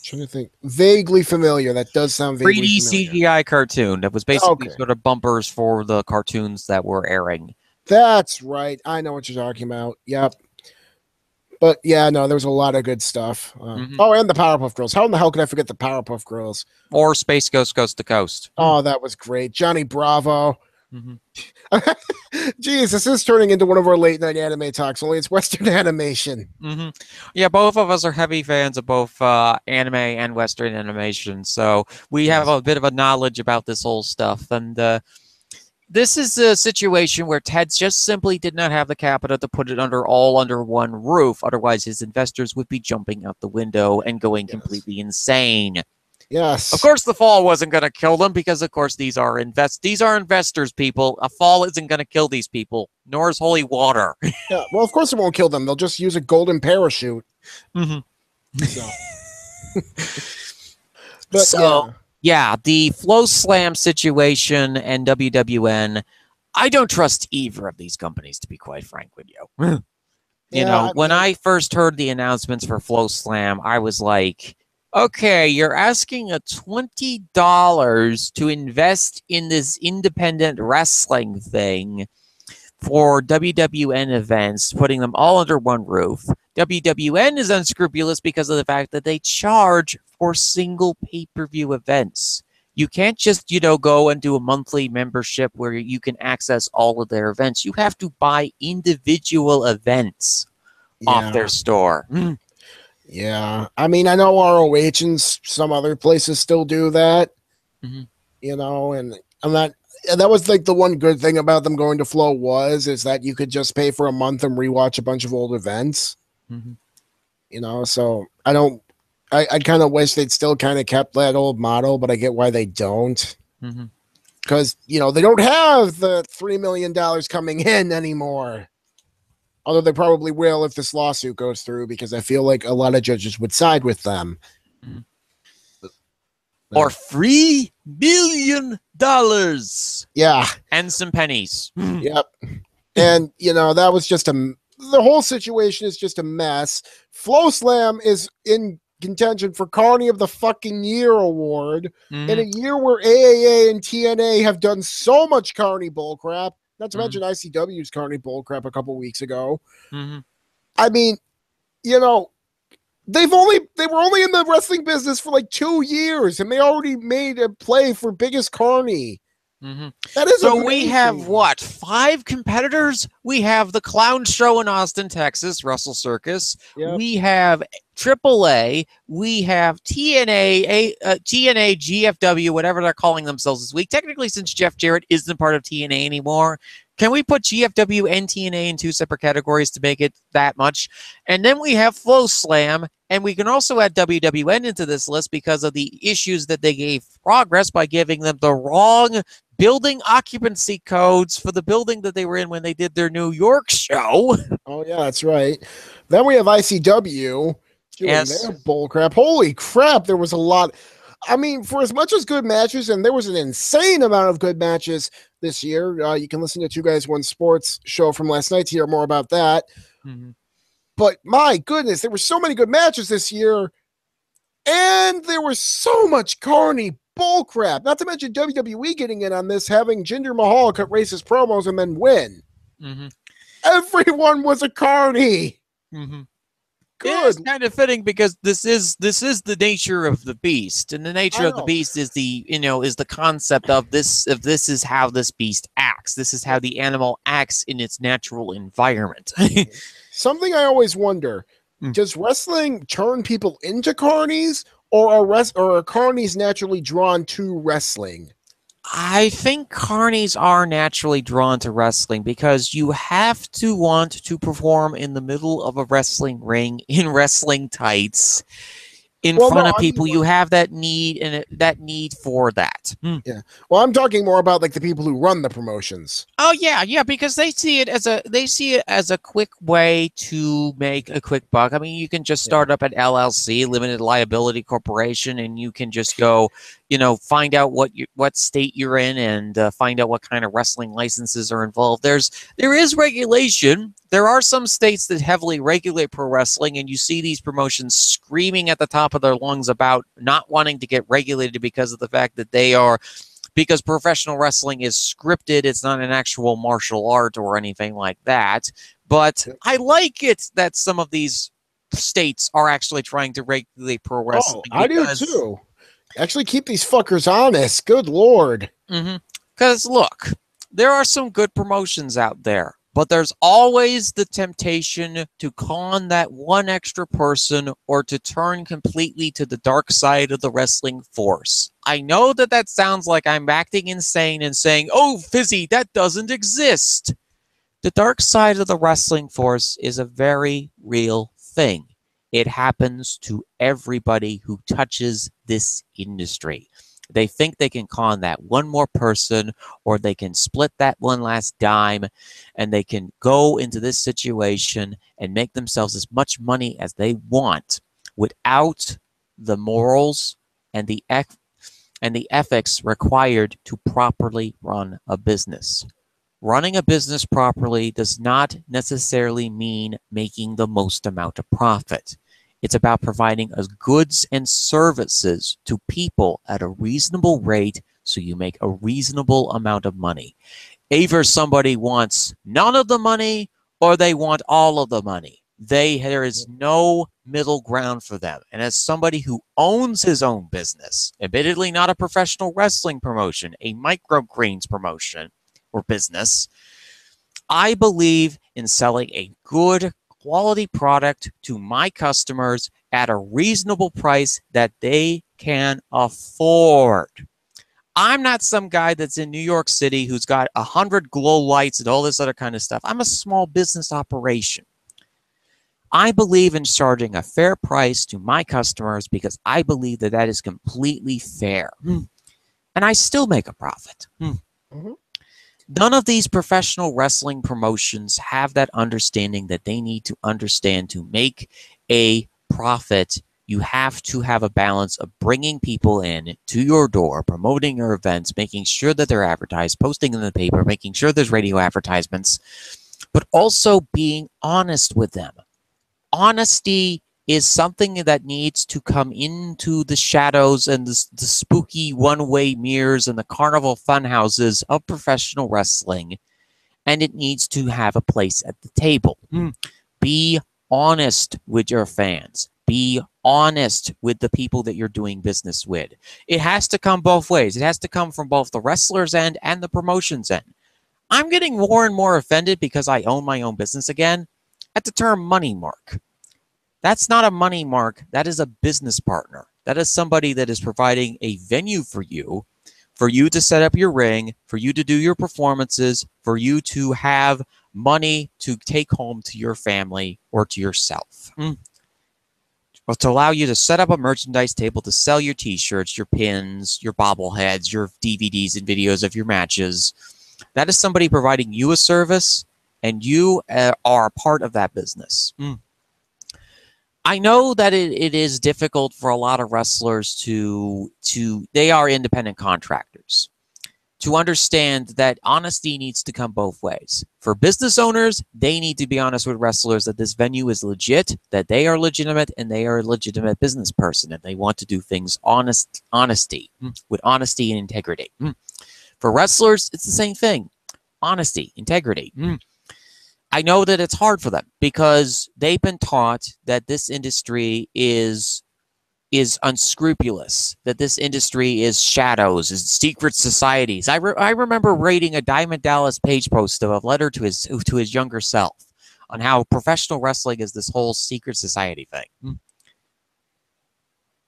to think. Vaguely familiar. That does sound vaguely 3D familiar. CGI cartoon that was basically sort of bumpers for the cartoons that were airing. That's right. I know what you're talking about. Yep. But yeah, no, there was a lot of good stuff. Oh, and the Powerpuff Girls. How in the hell could I forget the Powerpuff Girls? Or Space Ghost Coast to Coast. Oh, that was great. Johnny Bravo. Geez, this is turning into one of our late night anime talks, only it's Western animation. Yeah, both of us are heavy fans of both anime and Western animation, so we have a bit of a knowledge about this whole stuff. And this is a situation where Ted just simply did not have the capital to put it all under one roof. Otherwise, his investors would be jumping out the window and going completely insane. Yes. Of course, the fall wasn't going to kill them because, of course, these are investors, people. A fall isn't going to kill these people, nor is holy water. Yeah. Well, of course it won't kill them. They'll just use a golden parachute. So. Yeah, the Flow Slam situation and WWN, I don't trust either of these companies, to be quite frank with you. When I first heard the announcements for Flow Slam, I was like, okay, you're asking a $20 to invest in this independent wrestling thing for WWN events, putting them all under one roof. WWN is unscrupulous because of the fact that they charge for single pay-per-view events. You can't just, go and do a monthly membership where you can access all of their events. You have to buy individual events off their store. Yeah. I mean, I know ROH and some other places still do that, and I'm not. And that was like the one good thing about them going to Flow is that you could just pay for a month and rewatch a bunch of old events. So I kind of wish they'd still kind of kept that old model, but I get why they don't. Because, you know, they don't have the $3 million coming in anymore. Although they probably will if this lawsuit goes through, because I feel like a lot of judges would side with them. Or $3 billion. Yeah. And some pennies. Yep. And, you know, that was just the whole situation is just a mess. Flow Slam is in contention for Carney of the fucking Year award in a year where AAA and TNA have done so much Carney bullcrap. Not to mention ICW's Carney bullcrap a couple weeks ago. I mean, you know, they were only in the wrestling business for like 2 years, and they already made a play for biggest Carney. That is so amazing. We have what, 5 competitors? We have the Clown Show in Austin, Texas, Russell Circus. Yep. We have AAA. We have TNA, TNA, GFW, whatever they're calling themselves this week. Technically, since Jeff Jarrett isn't part of TNA anymore, can we put GFW and TNA in 2 separate categories to make it that much? And then we have Flow Slam, and we can also add WWN into this list because of the issues that they gave Progress by giving them the wrong building occupancy codes for the building that they were in when they did their New York show. Oh, yeah, that's right. Then we have ICW doing their bullcrap. Holy crap, there was a lot. I mean, for as much as good matches, and there was an insane amount of good matches this year. You can listen to 2 Guys 1 Sports show from last night to hear more about that. But my goodness, there were so many good matches this year, and there was so much Carney bullcrap. Not to mention WWE getting in on this, having Jinder Mahal cut racist promos and then win. Everyone was a Carney. Yeah, it's kind of fitting because this is the nature of the beast, and the nature of the beast is the concept of this. If this is how this beast acts, this is how the animal acts in its natural environment. Something I always wonder: does wrestling turn people into carnies, or are carnies naturally drawn to wrestling? I think carnies are naturally drawn to wrestling because you have to want to perform in the middle of a wrestling ring in wrestling tights in front of people. You have that need and that need for that. Yeah. Well, I'm talking more about like the people who run the promotions. Oh yeah, because they see it as a quick way to make a quick buck. I mean, you can just start up an LLC, limited liability corporation, and you can just go, find out what state you're in and find out what kind of wrestling licenses are involved. There is regulation. There are some states that heavily regulate pro wrestling, and you see these promotions screaming at the top of their lungs about not wanting to get regulated because of the fact that because professional wrestling is scripted. It's not an actual martial art or anything like that. But I like it that some of these states are actually trying to regulate pro wrestling. I do too. Actually keep these fuckers honest. Good Lord. Because look, there are some good promotions out there, but there's always the temptation to con that one extra person or to turn completely to the dark side of the wrestling force. I know that sounds like I'm acting insane and saying, oh, Fizzy, that doesn't exist. The dark side of the wrestling force is a very real thing. It happens to everybody who touches this industry. They think they can con that one more person, or they can split that one last dime, and they can go into this situation and make themselves as much money as they want without the morals and the ethics required to properly run a business. Running a business properly does not necessarily mean making the most amount of profit. It's about providing goods and services to people at a reasonable rate so you make a reasonable amount of money. Either somebody wants none of the money or they want all of the money. There is no middle ground for them. And as somebody who owns his own business, admittedly not a professional wrestling promotion, a microgreens promotion or business, I believe in selling a good quality product to my customers at a reasonable price that they can afford. I'm not some guy that's in New York City who's got 100 glow lights and all this other kind of stuff. I'm a small business operation. I believe in charging a fair price to my customers because I believe that is completely fair. and I still make a profit. None of these professional wrestling promotions have that understanding that they need to understand to make a profit. You have to have a balance of bringing people in to your door, promoting your events, making sure that they're advertised, posting in the paper, making sure there's radio advertisements, but also being honest with them. Honesty is something that needs to come into the shadows and the spooky one-way mirrors and the carnival funhouses of professional wrestling, and it needs to have a place at the table. Be honest with your fans. Be honest with the people that you're doing business with. It has to come both ways. It has to come from both the wrestlers' end and the promotions' end. I'm getting more and more offended because I own my own business again at the term money mark. That's not a money mark. That is a business partner. That is somebody that is providing a venue for you to set up your ring, for you to do your performances, for you to have money to take home to your family or to yourself. Or to allow you to set up a merchandise table to sell your t-shirts, your pins, your bobbleheads, your DVDs and videos of your matches. That is somebody providing you a service, and you are a part of that business. I know that it is difficult for a lot of wrestlers to they are independent contractors, to understand that honesty needs to come both ways. For business owners, they need to be honest with wrestlers that this venue is legit, that they are legitimate, and they are a legitimate business person, and they want to do things with honesty and integrity. For wrestlers, it's the same thing. Honesty, integrity. I know that it's hard for them because they've been taught that this industry is unscrupulous, that this industry is shadows, is secret societies. I remember reading a Diamond Dallas Page post of a letter to his younger self on how professional wrestling is this whole secret society thing. Do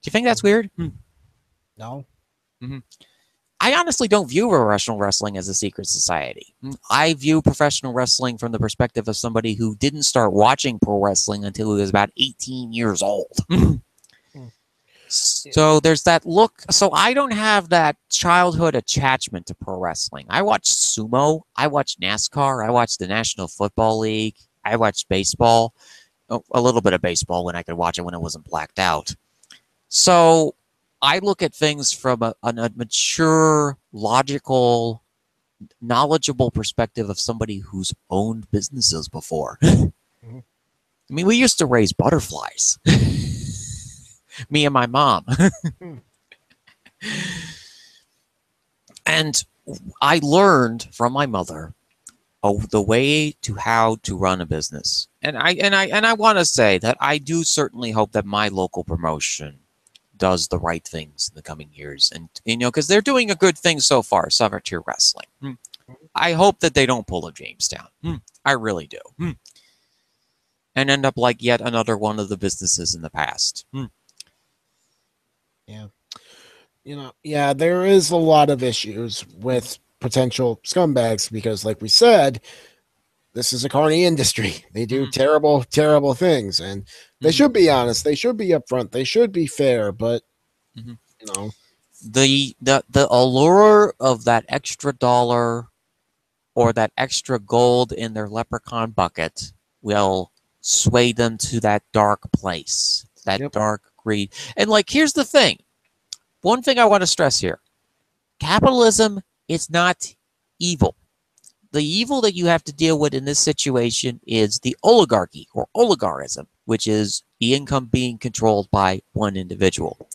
you think that's weird? No. I honestly don't view professional wrestling as a secret society. I view professional wrestling from the perspective of somebody who didn't start watching pro wrestling until he was about 18 years old. So there's that look. So I don't have that childhood attachment to pro wrestling. I watched Sumo. I watched NASCAR. I watched the National Football League. I watched baseball. A little bit of baseball when I could watch it when it wasn't blacked out. So I look at things from a mature, logical, knowledgeable perspective of somebody who's owned businesses before. I mean, we used to raise butterflies. Me and my mom. And I learned from my mother the way to how to run a business. And I want to say that I do certainly hope that my local promotion does the right things in the coming years, and because they're doing a good thing so far. Summit Tier Wrestling. I hope that they don't pull a Jamestown. I really do. And end up like yet another one of the businesses in the past. Yeah, there is a lot of issues with potential scumbags because, like we said, this is a carny industry. They do terrible, terrible things, and they should be honest. They should be upfront. They should be fair. But the allure of that extra dollar or that extra gold in their leprechaun bucket will sway them to that dark place, that dark greed. And here's the thing. One thing I want to stress here. Capitalism is not evil. The evil that you have to deal with in this situation is the oligarchy or oligarism, which is the income being controlled by one individual.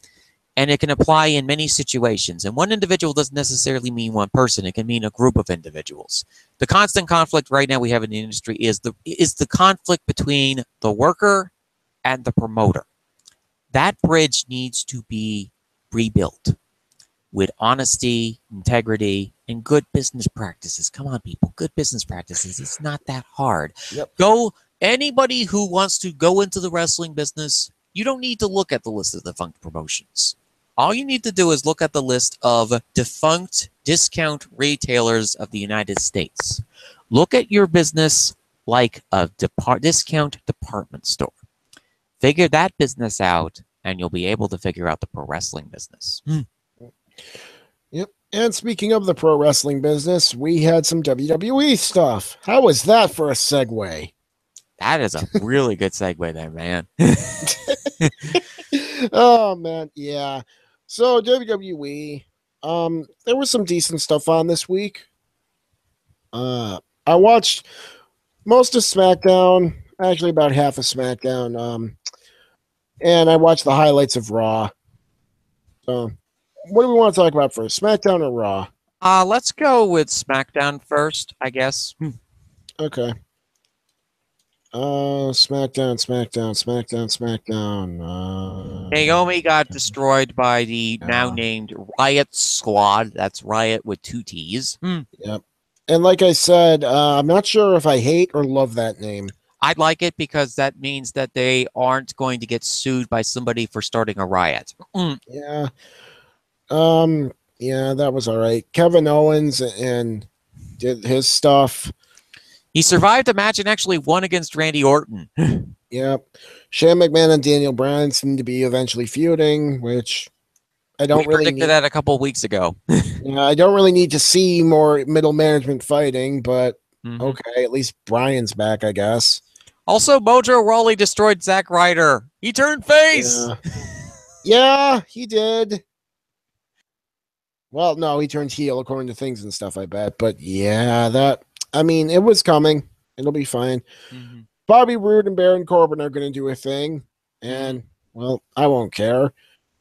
And it can apply in many situations. And one individual doesn't necessarily mean one person. It can mean a group of individuals. The constant conflict right now we have in the industry is the conflict between the worker and the promoter. That bridge needs to be rebuilt with honesty, integrity, and good business practices. Come on, people. Good business practices. It's not that hard. Anybody who wants to go into the wrestling business, you don't need to look at the list of defunct promotions. All you need to do is look at the list of defunct discount retailers of the United States. Look at your business like a discount department store. Figure that business out, and you'll be able to figure out the pro wrestling business. And speaking of the pro wrestling business, we had some WWE stuff. How was that for a segue? That is a really good segue there, man. Oh man, yeah. So WWE, there was some decent stuff on this week. I watched most of SmackDown, actually about half of SmackDown, and I watched the highlights of Raw. So, what do we want to talk about first, SmackDown or Raw? Let's go with SmackDown first, I guess. Okay. SmackDown. Naomi got destroyed by the now named Riot Squad. That's Riot with 2 T's. Yep. And like I said, I'm not sure if I hate or love that name. I'd like it because that means that they aren't going to get sued by somebody for starting a riot. Yeah. Yeah, that was all right. Kevin Owens and did his stuff. He survived the match and actually won against Randy Orton. Yep. Shane McMahon and Daniel Bryan seem to be eventually feuding, which I don't really predicted that a couple of weeks ago. Yeah, I don't really need to see more middle management fighting, but okay, at least Bryan's back, I guess. Also, Mojo Rawley destroyed Zack Ryder. He turned face. Yeah, he did. Well, no, he turned heel according to things and stuff, I bet. But yeah, it was coming. It'll be fine. Bobby Roode and Baron Corbin are going to do a thing. And, well, I won't care.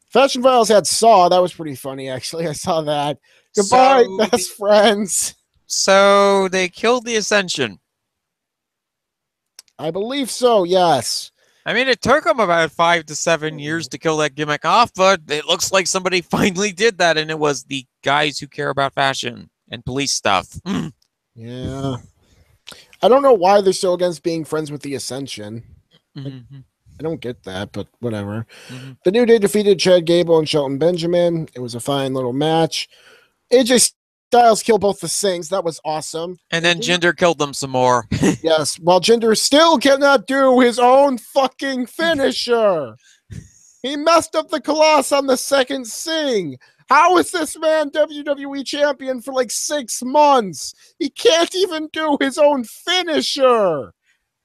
Fashion Files had Saw. That was pretty funny, actually. I saw that. Goodbye, best friends. So they killed the Ascension. I believe so, yes. I mean, it took them about 5 to 7 years to kill that gimmick off, but it looks like somebody finally did that, and it was the guys who care about fashion and police stuff. Yeah. I don't know why they're so against being friends with the Ascension. I don't get that, but whatever. The New Day defeated Chad Gable and Shelton Benjamin. It was a fine little match. AJ Styles killed both the Sings. That was awesome. And then Jinder killed them some more. Yes, while Jinder still cannot do his own fucking finisher. He messed up the Colossus on the second Sing. How is this man WWE champion for like 6 months? He can't even do his own finisher.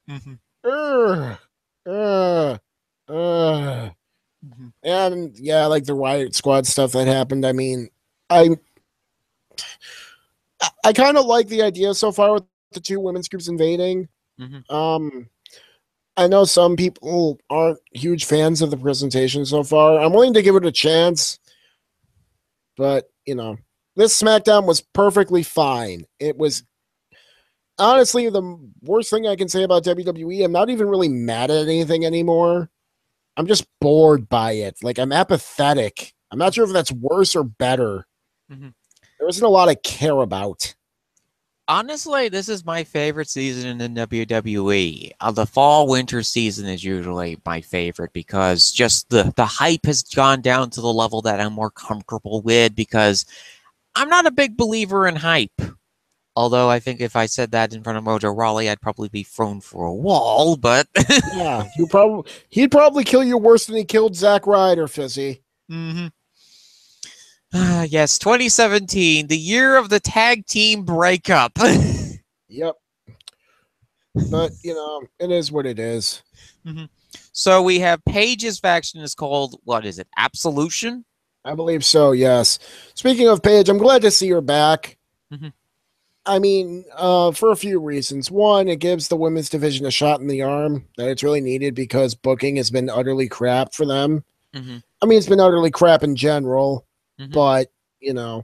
And yeah, like the Riot Squad stuff that happened. I mean, I kind of like the idea so far with the 2 women's groups invading. I know some people aren't huge fans of the presentation so far. I'm willing to give it a chance, but this SmackDown was perfectly fine. It was honestly the worst thing I can say about WWE. I'm not even really mad at anything anymore. I'm just bored by it. Like, I'm apathetic. I'm not sure if that's worse or better. There isn't a lot I care about. Honestly, this is my favorite season in the WWE. The fall-winter season is usually my favorite because just the hype has gone down to the level that I'm more comfortable with, because I'm not a big believer in hype. Although I think if I said that in front of Mojo Rawley, I'd probably be thrown for a wall, but... Yeah, he'd probably kill you worse than he killed Zack Ryder, Fizzy. Yes, 2017, the year of the tag team breakup. Yep. But, it is what it is. So we have Paige's faction is called, what is it, Absolution? I believe so, yes. Speaking of Paige, I'm glad to see her back. I mean, for a few reasons. One, it gives the women's division a shot in the arm that it's really needed because booking has been utterly crap for them. I mean, it's been utterly crap in general. But, and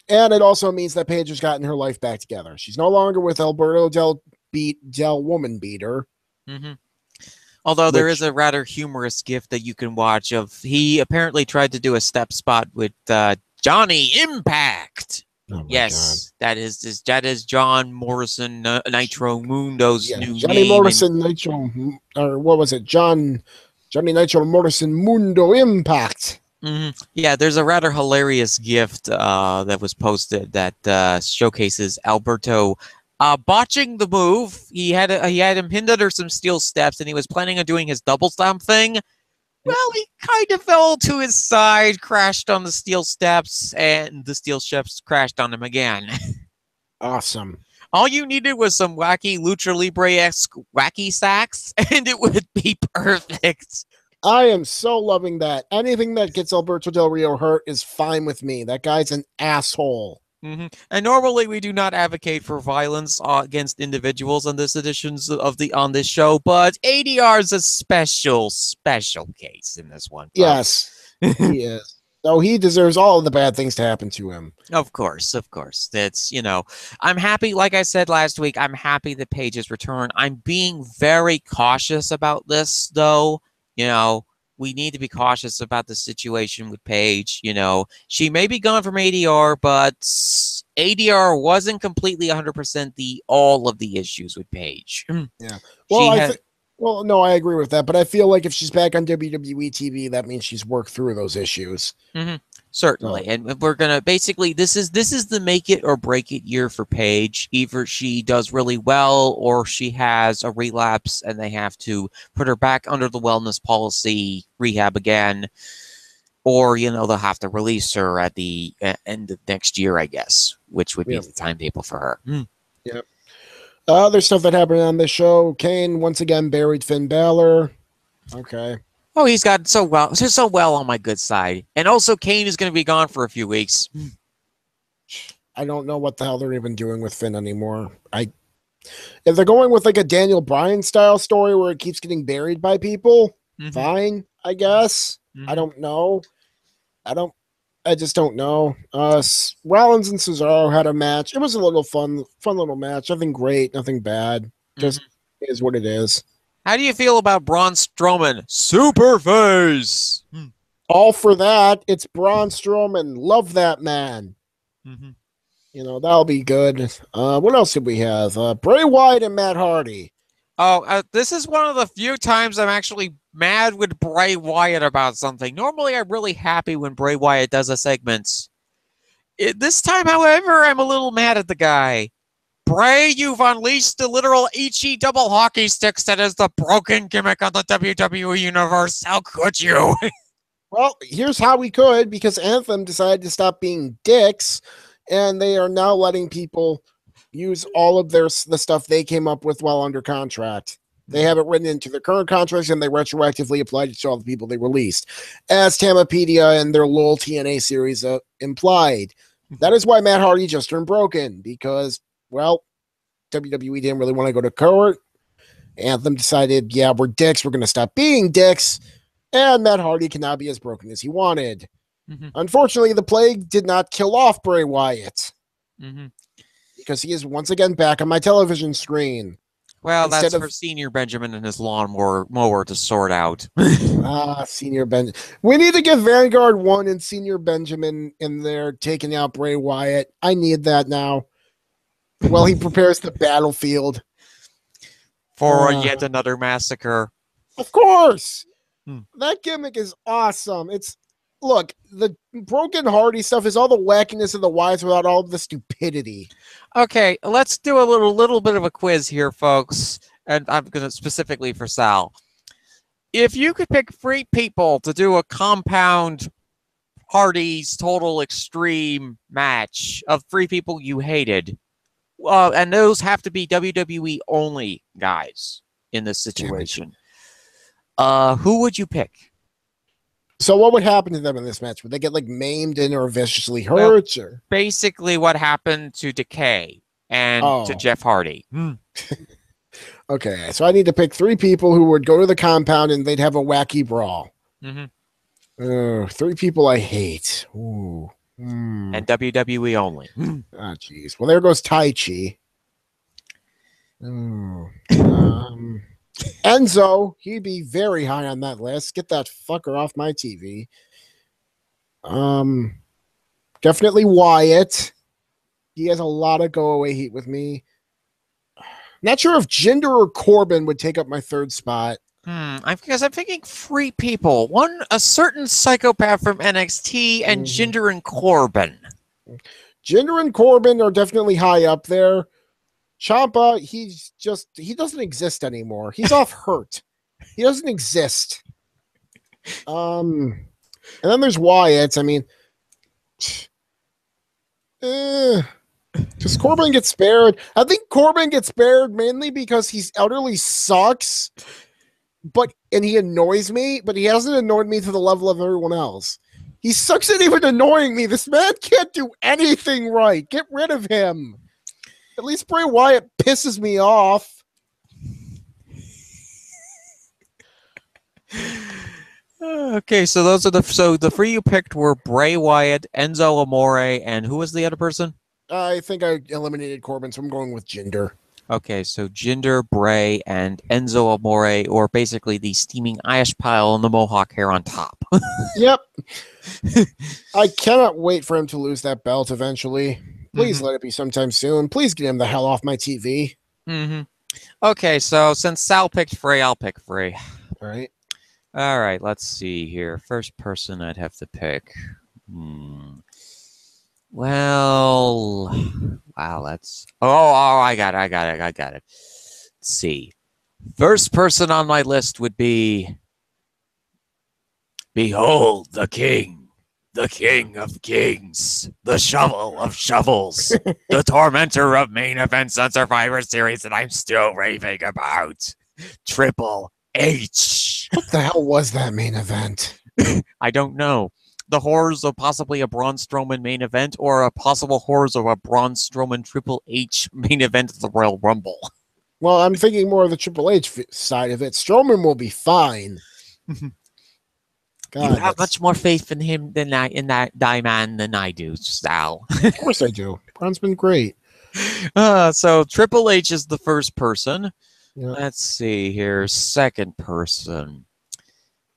it also means that Paige has gotten her life back together. She's no longer with Alberto Del Woman Beater. Although there is a rather humorous gif that you can watch of he apparently tried to do a step spot with Johnny Impact. Oh yes, God. That is John Morrison Nitro Mundo's new Johnny name. Morrison Nitro, or what was it? Johnny Nitro Morrison Mundo Impact. Yeah, there's a rather hilarious gift that was posted that showcases Alberto botching the move. He had him pinned under some steel steps, and he was planning on doing his double stomp thing. Well, he kind of fell to his side, crashed on the steel steps, and the steel steps crashed on him again. Awesome. All you needed was some wacky Lucha Libre-esque wacky sacks, and it would be perfect. I am so loving that. Anything that gets Alberto Del Rio hurt is fine with me. That guy's an asshole. Mm-hmm. And normally we do not advocate for violence against individuals on this editions of on this show, but ADR is a special case in this one. Yes, he is. So he deserves all of the bad things to happen to him. Of course. That's, I'm happy, like I said last week, I'm happy that Paige has returned. I'm being very cautious about this, though. We need to be cautious about the situation with Paige. She may be gone from ADR, but ADR wasn't completely 100% all of the issues with Paige. Yeah. Well, no, I agree with that, but I feel like if she's back on WWE TV, that means she's worked through those issues. Mm-hmm. Certainly. So. And we're going to basically, this is the make it or break it year for Paige. Either she does really well or she has a relapse and they have to put her back under the wellness policy, rehab again, or, they'll have to release her at the end of next year, I guess, which would be the timetable for her. Yep. Other stuff that happened on this show, Kane once again buried Finn Balor. Okay. Oh, he's got so well on my good side. And also, Kane is going to be gone for a few weeks. I don't know what the hell they're even doing with Finn anymore. If they're going with like a Daniel Bryan style story where it keeps getting buried by people, fine, I guess. I don't know. I just don't know. Rollins and Cesaro had a match. It was a little fun little match. Nothing great, nothing bad. Just is what it is. How do you feel about Braun Strowman? Superface! All for that. It's Braun Strowman. Love that man. That'll be good. What else did we have? Bray Wyatt and Matt Hardy. Oh, this is one of the few times I'm actually mad with Bray Wyatt about something. Normally, I'm really happy when Bray Wyatt does a segment. This time, however, I'm a little mad at the guy. Bray, you've unleashed the literal Ichi double hockey sticks that is the broken gimmick of the WWE Universe. How could you? Well, here's how we could, because Anthem decided to stop being dicks, and they are now letting people use all of the stuff they came up with while under contract. They have it written into their current contracts, and they retroactively applied it to all the people they released, as Tamapedia and their LOL TNA series implied. That is why Matt Hardy just turned broken, because, well, WWE didn't really want to go to court. Anthem decided, yeah, we're dicks. We're going to stop being dicks. And Matt Hardy can now be as broken as he wanted. Unfortunately, the plague did not kill off Bray Wyatt. Because he is once again back on my television screen. Well, that's for Senior Benjamin and his lawnmower to sort out. Senior Benjamin. We need to get Vanguard 1 and Senior Benjamin in there taking out Bray Wyatt. I need that now. Well, he prepares the battlefield. For yet another massacre. Of course. That gimmick is awesome. Look, the broken Hardy stuff is all the wackiness of the Wyatts without all the stupidity. Okay, let's do a little bit of a quiz here, folks. And I'm going to specifically for Sal. If you could pick 3 people to do a compound Hardy's Total Extreme match of 3 people you hated, and those have to be WWE only guys in this situation, who would you pick? So what would happen to them in this match? Would they get maimed in or viciously hurt? Well, basically what happened to Decay and to Jeff Hardy. Okay, so I need to pick 3 people who would go to the compound and they'd have a wacky brawl. 3 people I hate. Ooh. And WWE only. Ah, jeez. Well, there goes Tai Chi. Enzo, he'd be very high on that list. Get that fucker off my TV. Definitely Wyatt. He has a lot of go away heat with me. Not sure if Jinder or Corbin would take up my 3rd spot. Because I'm thinking 3 people. One, a certain psychopath from NXT, and Jinder and Corbin. Jinder and Corbin are definitely high up there. Ciampa, he doesn't exist anymore. He's off hurt. He doesn't exist. And then there's Wyatt. I mean, does Corbin get spared? I think Corbin gets spared mainly because he's utterly sucks, and he annoys me, but he hasn't annoyed me to the level of everyone else. He sucks at even annoying me. This man can't do anything right. Get rid of him. At least Bray Wyatt pisses me off. Okay, so those are the three you picked were Bray Wyatt, Enzo Amore, and who was the other person? I think I eliminated Corbin, so I'm going with Jinder. Okay, so Jinder, Bray, and Enzo Amore, or basically the steaming ash pile and the mohawk hair on top. Yep. I cannot wait for him to lose that belt eventually. Please let it be sometime soon. Please get him the hell off my TV. Okay, so since Sal picked Frey, I'll pick Frey. All right. All right, let's see here. First person I'd have to pick. Well, wow, that's... Oh, I got it. Let's see. First person on my list would be... Behold the king of kings, the shovel of shovels, the tormentor of main events on Survivor Series that I'm still raving about. Triple H. What the hell was that main event? I don't know. The horrors of possibly a Braun Strowman main event or a possible horrors of a Braun Strowman Triple H main event at the Royal Rumble. Well, I'm thinking more of the Triple H side of it. Strowman will be fine. God, you have much more faith in him in that man than I do, Sal. Of course I do. Braun's been great. So Triple H is the first person. Yeah. Let's see here. Second person.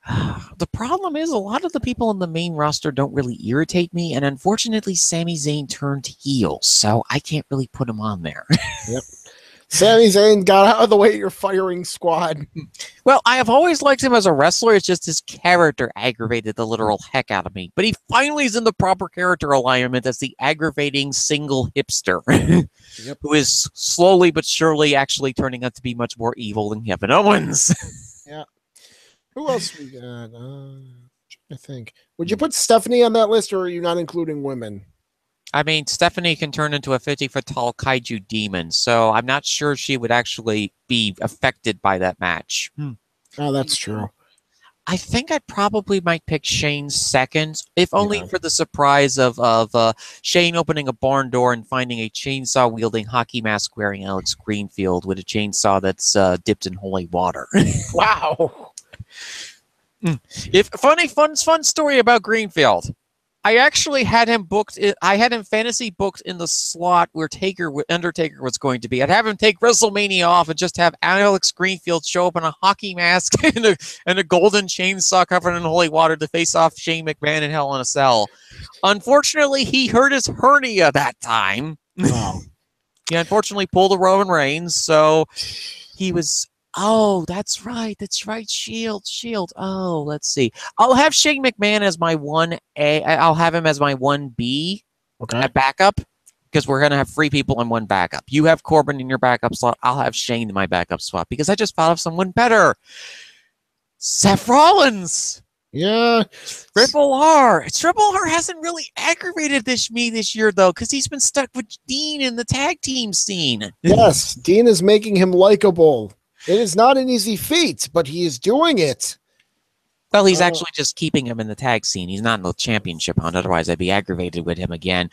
The problem is a lot of the people in the main roster don't really irritate me, and unfortunately Sami Zayn turned heel, so I can't really put him on there. Yep. Sami Zayn got out of the way of your firing squad. Well, I have always liked him as a wrestler. It's just his character aggravated the literal heck out of me. But he finally is in the proper character alignment as the aggravating single hipster who is slowly but surely actually turning out to be much more evil than Kevin Owens. Yeah. Who else we got? I think. Would you put Stephanie on that list, or are you not including women? I mean, Stephanie can turn into a 50-foot-tall kaiju demon, so I'm not sure she would actually be affected by that match. Oh, that's true. I think I probably might pick Shane second, if only for the surprise of Shane opening a barn door and finding a chainsaw-wielding, hockey mask-wearing Alex Greenfield with a chainsaw that's dipped in holy water. Wow. Fun story about Greenfield. I actually had him booked. I had him fantasy booked in the slot where Undertaker was going to be. I'd have him take WrestleMania off and just have Alex Greenfield show up in a hockey mask and a golden chainsaw covered in holy water to face off Shane McMahon in Hell in a Cell. Unfortunately, he hurt his hernia that time. Oh. He unfortunately pulled a Roman Reigns, so he was... Oh, that's right. Shield. Oh, let's see. I'll have Shane McMahon as my 1A. I'll have him as my 1B at backup because we're going to have 3 people in one backup. You have Corbin in your backup slot. I'll have Shane in my backup slot because I just thought of someone better. Seth Rollins. Yeah. Triple R. Triple R hasn't really aggravated me this year, though, because he's been stuck with Dean in the tag team scene. Yes, Dean is making him likable. It is not an easy feat, but he is doing it. Well, he's actually just keeping him in the tag scene. He's not in the championship hunt. Otherwise, I'd be aggravated with him again.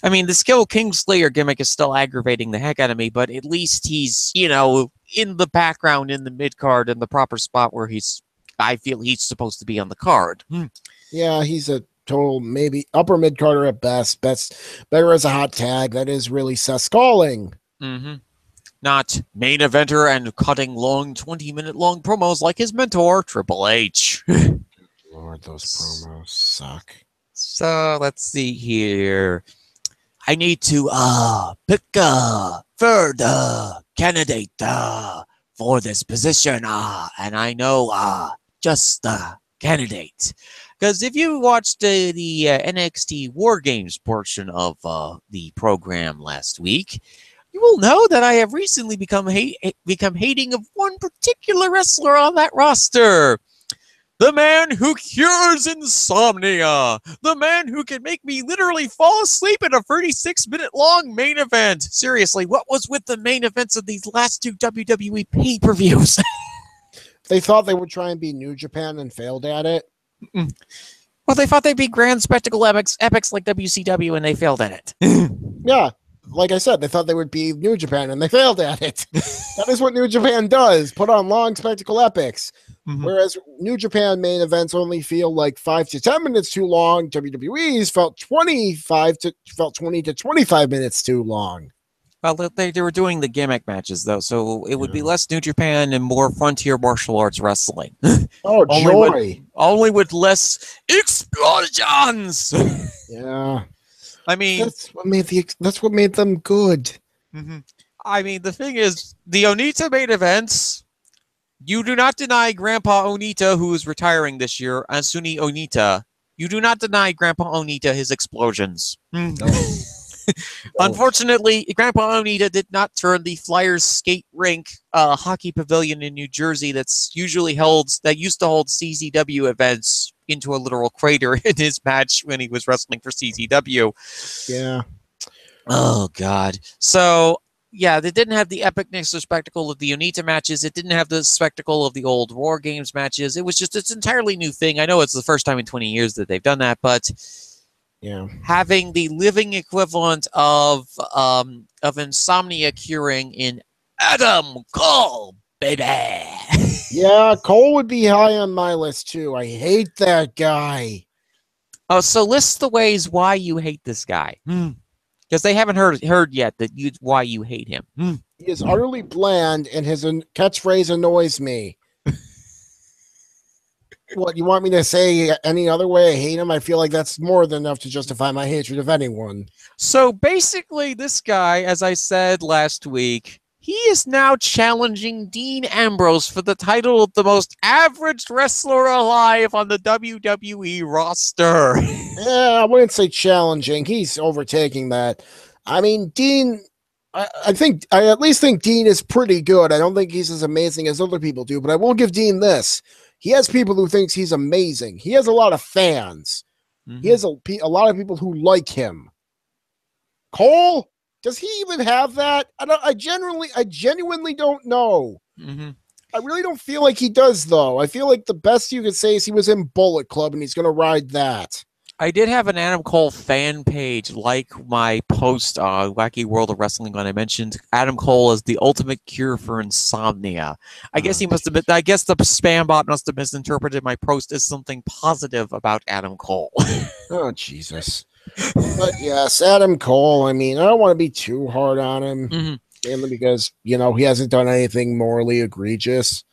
I mean, the Skill Kingslayer gimmick is still aggravating the heck out of me, but at least he's, in the background, in the mid-card, in the proper spot where I feel he's supposed to be on the card. Yeah, he's a total maybe upper mid-carder at best. Better as a hot tag. That is really Sescalling. Not main eventer and cutting long 20-minute long promos like his mentor, Triple H. Lord, those promos suck. So let's see here. I need to pick a third candidate for this position. And I know just the candidate. Because if you watched the NXT War Games portion of the program last week, you will know that I have recently become hating of one particular wrestler on that roster. The man who cures insomnia. The man who can make me literally fall asleep in a 36-minute long main event. Seriously, what was with the main events of these last 2 WWE pay-per-views? They thought they would try and be New Japan and failed at it. Well, they thought they'd be grand spectacle epics like WCW, and they failed at it. Yeah. Like I said, they thought they would be New Japan, and they failed at it. That is what New Japan does, put on long spectacle epics. Whereas New Japan main events only feel like 5 to 10 minutes too long, WWE's felt 20 to 25 minutes too long. Well, they were doing the gimmick matches, though, so it would be less New Japan and more frontier martial arts wrestling. Oh, joy. Only with less explosions! Yeah. I mean... That's what made them good. I mean, the thing is, the Onita main events... You do not deny Grandpa Onita, who is retiring this year, Asuni Onita. You do not deny Grandpa Onita his explosions. Unfortunately, Grandpa Onita did not turn the Flyers skate rink hockey pavilion in New Jersey that used to hold CZW events into a literal crater in his match when he was wrestling for CZW. Yeah. Oh, God. So... yeah, they didn't have the epicness or spectacle of the Onita matches. It didn't have the spectacle of the old War Games matches. It was just it's an entirely new thing. I know it's the first time in 20 years that they've done that, but having the living equivalent of insomnia curing in Adam Cole, baby. Yeah, Cole would be high on my list too. I hate that guy. Oh, so list the ways why you hate this guy. Because they haven't heard yet why you hate him. He is utterly bland, and his catchphrase annoys me. What, you want me to say any other way I hate him? I feel like that's more than enough to justify my hatred of anyone. So basically, this guy, as I said last week, he is now challenging Dean Ambrose for the title of the most average wrestler alive on the WWE roster. Yeah, I wouldn't say challenging. He's overtaking that. I mean, Dean, I at least think Dean is pretty good. I don't think he's as amazing as other people do, but I will give Dean this. He has people who thinks he's amazing. He has a lot of fans. He has a lot of people who like him. Cole, does he even have that? I genuinely don't know. I really don't feel like he does, though. I feel like the best you could say is he was in Bullet Club, and he's going to ride that. I did have an Adam Cole fan page like my post on Wacky World of Wrestling when I mentioned Adam Cole as the ultimate cure for insomnia. I guess the spam bot must have misinterpreted my post as something positive about Adam Cole. Oh, Jesus. But yes, Adam Cole, I mean, I don't want to be too hard on him, mainly because, he hasn't done anything morally egregious.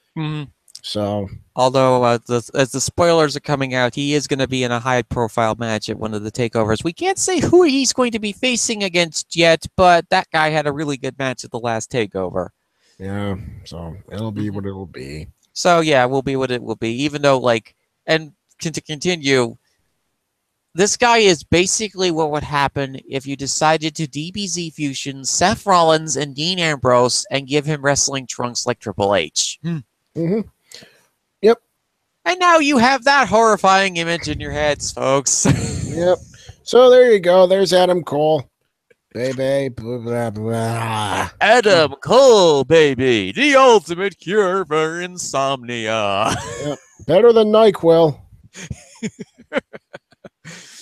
So, although as the spoilers are coming out, he is going to be in a high-profile match at one of the takeovers. We can't say who he's going to be facing against yet, but that guy had a really good match at the last takeover. Yeah, so it'll be what it'll be. So yeah, will be what it will be. Even though, to continue, this guy is basically what would happen if you decided to DBZ fusion Seth Rollins and Dean Ambrose and give him wrestling trunks like Triple H. Yep. And now you have that horrifying image in your heads, folks. Yep. So there you go. There's Adam Cole. Baby. Blah, blah, blah. Adam Cole, baby. The ultimate cure for insomnia. Yep. Better than NyQuil.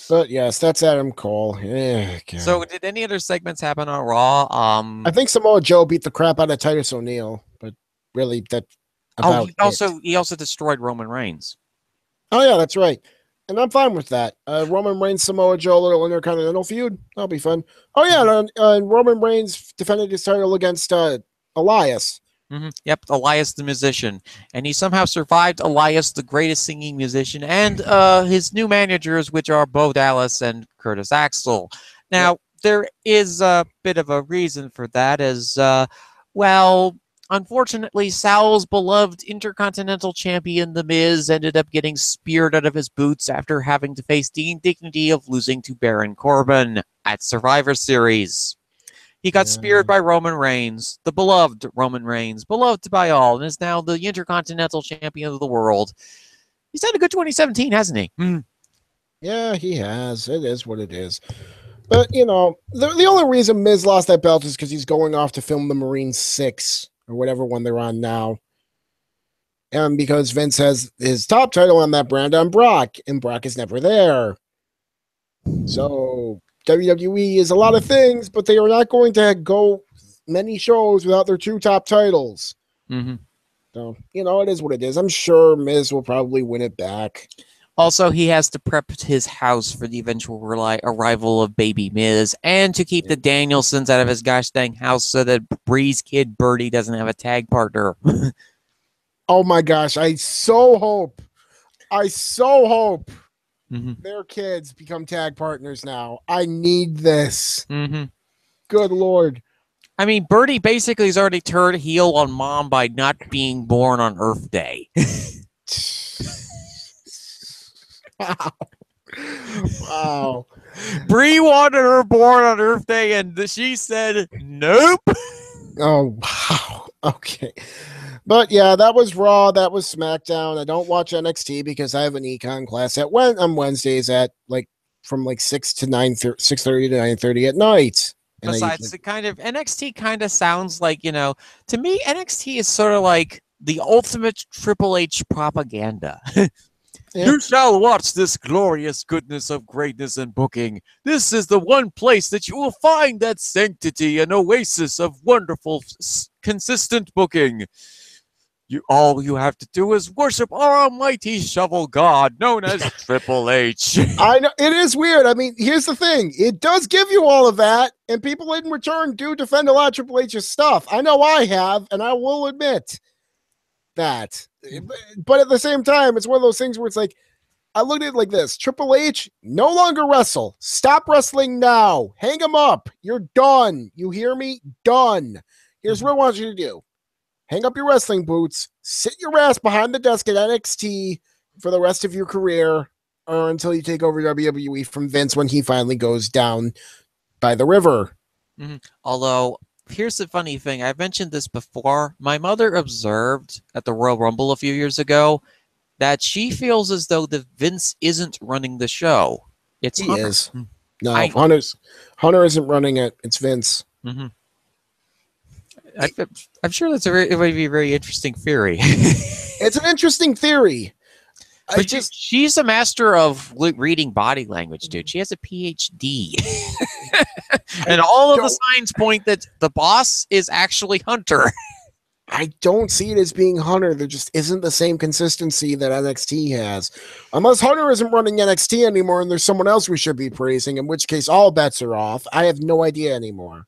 But yes, that's Adam Cole. Yeah. So did any other segments happen on Raw? I think Samoa Joe beat the crap out of Titus O'Neil, but really that. He also destroyed Roman Reigns. Oh yeah, that's right. And I'm fine with that. Roman Reigns, Samoa Joe, little Intercontinental feud. That'll be fun. Oh yeah, and Roman Reigns defended his title against Elias. Yep, Elias the musician. And he somehow survived Elias, the greatest singing musician, and his new managers, which are Bo Dallas and Curtis Axel. Now, there is a bit of a reason for that, as, unfortunately, Sal's beloved Intercontinental Champion, The Miz, ended up getting speared out of his boots after having to face the indignity of losing to Baron Corbin at Survivor Series. He got speared by Roman Reigns, the beloved Roman Reigns, beloved by all, and is now the Intercontinental Champion of the world. He's had a good 2017, hasn't he? Yeah, he has. It is what it is. But, you know, the only reason Miz lost that belt is because he's going off to film the Marine 6 or whatever one they're on now. And because Vince has his top title on that brand on Brock, and Brock is never there. So WWE is a lot of things, but they are not going to go many shows without their two top titles. So, you know, it is what it is. I'm sure Miz will probably win it back. Also, he has to prep his house for the eventual arrival of Baby Miz and to keep the Danielsons out of his gosh dang house so that Bree's kid Birdie doesn't have a tag partner. Oh my gosh, I so hope their kids become tag partners now. I need this. Good Lord. I mean, Birdie basically has already turned heel on Mom by not being born on Earth Day. Wow. Bree wanted her born on Earth Day, and she said, nope. Oh, wow. Okay. But yeah, that was Raw. That was SmackDown. I don't watch NXT because I have an econ class that went on Wednesdays at from 6 to 9:30, 6:30 to 9:30 at night. And besides, the kind of NXT kind of sounds like, you know, to me, NXT is sort of like the ultimate Triple H propaganda. Yeah. You shall watch this glorious goodness of greatness and booking. This is the one place that you will find that sanctity and oasis of wonderful, consistent booking. All you have to do is worship our almighty shovel god known as Triple H. I know, it is weird. I mean, here's the thing. It does give you all of that, and people in return do defend a lot of Triple H's stuff. I know I have, and I will admit that. But at the same time, it's one of those things where it's like, I look at it like this. Triple H, no longer wrestle. Stop wrestling now. Hang him up. You're done. You hear me? Done. Here's what I want you to do. Hang up your wrestling boots, sit your ass behind the desk at NXT for the rest of your career, or until you take over WWE from Vince when he finally goes down by the river. Although, here's the funny thing. I've mentioned this before. My mother observed at the Royal Rumble a few years ago that she feels as though the Vince isn't running the show. It's he Hunter. Is. No, Hunter isn't running it. It's Vince. I'm sure it would be a very interesting theory. It's an interesting theory. But she's a master of reading body language, dude. She has a PhD. And all of the signs point that the boss is actually Hunter. I don't see it as being Hunter. There just isn't the same consistency that NXT has. Unless Hunter isn't running NXT anymore and there's someone else we should be praising, in which case all bets are off. I have no idea anymore.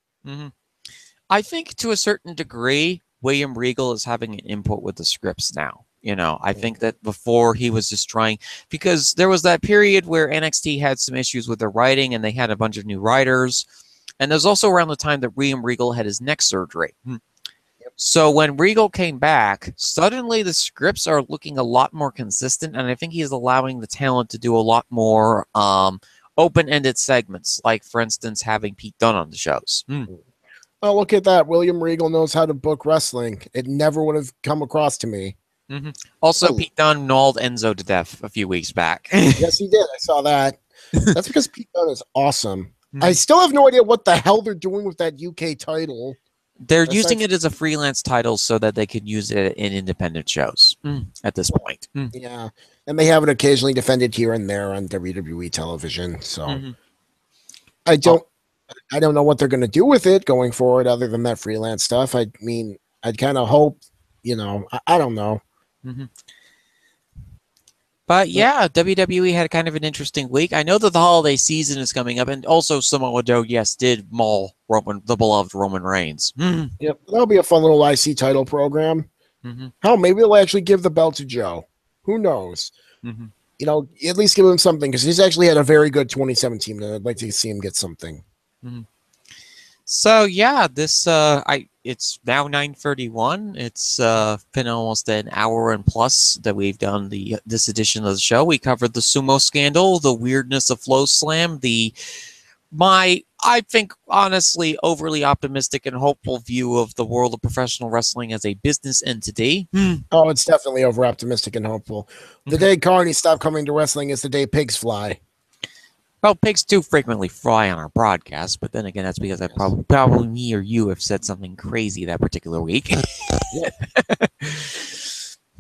I think to a certain degree, William Regal is having an input with the scripts now. You know, I think that before he was just trying, because there was that period where NXT had some issues with their writing and they had a bunch of new writers. And there's also around the time that William Regal had his neck surgery. So when Regal came back, suddenly the scripts are looking a lot more consistent. And I think he's allowing the talent to do a lot more open-ended segments, like, for instance, having Pete Dunne on the shows. Oh, look at that. William Regal knows how to book wrestling. It never would have come across to me. Also, Pete Dunne mauled Enzo to death a few weeks back. Yes, he did. I saw that. That's because Pete Dunne is awesome. I still have no idea what the hell they're doing with that UK title. They're using it as a freelance title so that they can use it in independent shows at this point. Yeah, and they have it occasionally defended here and there on WWE television. So I don't know what they're going to do with it going forward other than that freelance stuff. I mean, I'd kind of hope, you know, I don't know. But yeah, WWE had kind of an interesting week. I know that the holiday season is coming up, and also Samoa Joe, yes, did maul the beloved Roman Reigns. Yep, that'll be a fun little IC title program. Hell, maybe they'll actually give the belt to Joe. Who knows? You know, at least give him something, because he's actually had a very good 2017, and I'd like to see him get something. So yeah, this it's now 9:31. It's been almost an hour and plus that we've done this edition of the show. We covered the Sumo scandal, the weirdness of Flow Slam, I think, honestly, overly optimistic and hopeful view of the world of professional wrestling as a business entity. Oh, it's definitely over optimistic and hopeful. The day carnies stop coming to wrestling is the day pigs fly. Well, pigs do frequently fly on our broadcast, but then again, that's because I probably me or you have said something crazy that particular week.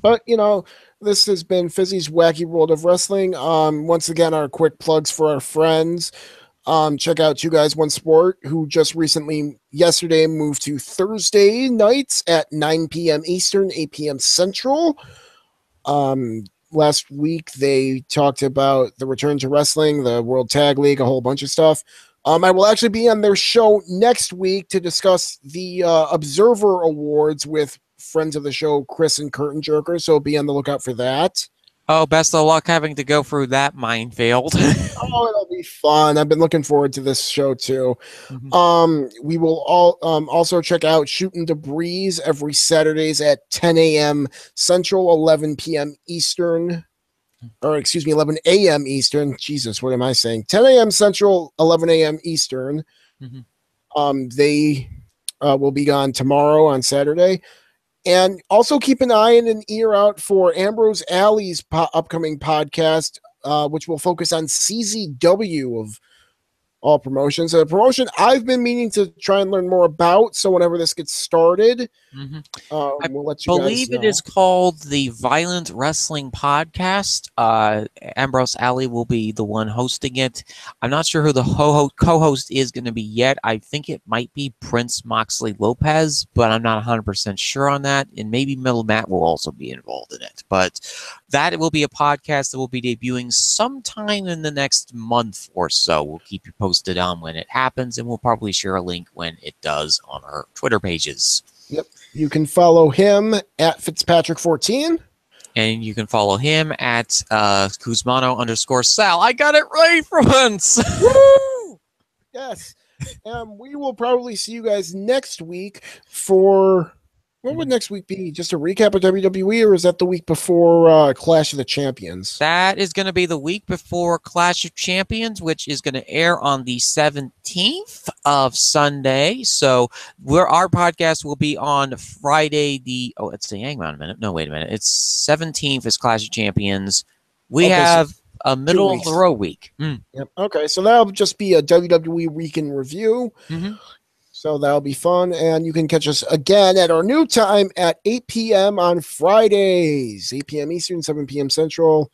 But, you know, this has been Fizzy's Wacky World of Wrestling. Once again, our quick plugs for our friends. Check out You Guys One Sport, who just recently, yesterday, moved to Thursday nights at 9 p.m. Eastern, 8 p.m. Central. Last week, they talked about the return to wrestling, the World Tag League, a whole bunch of stuff. I will actually be on their show next week to discuss the Observer Awards with friends of the show, Chris and Curtain Jerker, so be on the lookout for that. Oh, best of luck having to go through that minefield. Oh, it'll be fun. I've been looking forward to this show too. We will all also check out Shooting Debris every Saturdays at 10 a.m. Central, 11 p.m. Eastern. Or excuse me, 11 a.m. Eastern. Jesus, what am I saying? 10 a.m. Central, 11 a.m. Eastern. They will be gone tomorrow on Saturday. And also keep an eye and an ear out for Ambrose Alley's upcoming podcast, which will focus on CZW of all promotions. A promotion I've been meaning to try and learn more about. So whenever this gets started, we'll let you guys know. I believe it is called the Violent Wrestling Podcast. Ambrose Alley will be the one hosting it. I'm not sure who the co-host is going to be yet. I think it might be Prince Moxley Lopez, but I'm not 100% sure on that. And maybe Middle Matt will also be involved in it. But that will be a podcast that will be debuting sometime in the next month or so. We'll keep you posted on when it happens, and we'll probably share a link when it does on our Twitter pages. Yep. You can follow him at Fizzpatrick14. And you can follow him at Cusmano_Sal. I got it right for once. Woo! Yes. We will probably see you guys next week for... What would next week be? Just a recap of WWE, or is that the week before Clash of the Champions? That is going to be the week before Clash of Champions, which is going to air on the 17th of Sunday. So our podcast will be on Friday let's see, hang on a minute. No, wait a minute. It's 17th is Clash of Champions. We have a middle of the road week. Yep. Okay, so that'll just be a WWE Week in Review. So that'll be fun. And you can catch us again at our new time at 8 p.m. on Fridays, 8 p.m. Eastern, 7 p.m. Central.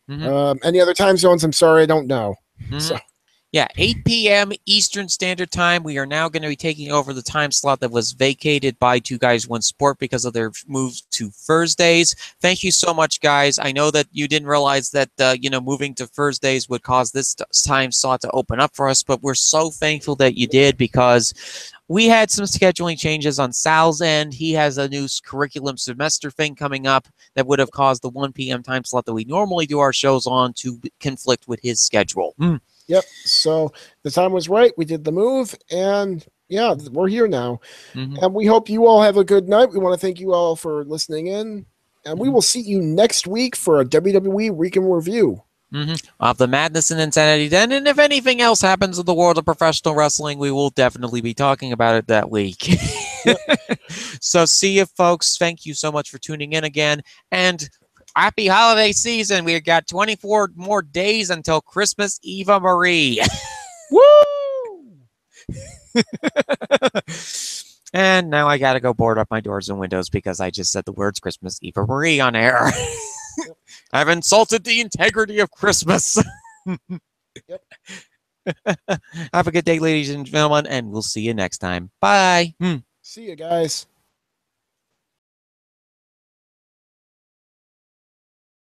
Any other time zones? I'm sorry, I don't know. So. Yeah, 8 p.m. Eastern Standard Time. We are now going to be taking over the time slot that was vacated by Two Guys One Sport because of their move to Thursdays. Thank you so much, guys. I know that you didn't realize that moving to Thursdays would cause this time slot to open up for us, but we're so thankful that you did because we had some scheduling changes on Sal's end. He has a new curriculum semester thing coming up that would have caused the 1 p.m. time slot that we normally do our shows on to conflict with his schedule. Yep. So the time was right. We did the move, and yeah, we're here now. And we hope you all have a good night. We want to thank you all for listening in, and we will see you next week for a WWE Week in Review. Of the madness and insanity then, and if anything else happens in the world of professional wrestling, we will definitely be talking about it that week. So see you, folks. Thank you so much for tuning in again, and happy holiday season. We've got 24 more days until Christmas Eva Marie. Woo! And now I gotta go board up my doors and windows because I just said the words Christmas Eva Marie on air. I've insulted the integrity of Christmas. Have a good day, ladies and gentlemen, and we'll see you next time. Bye. See you guys.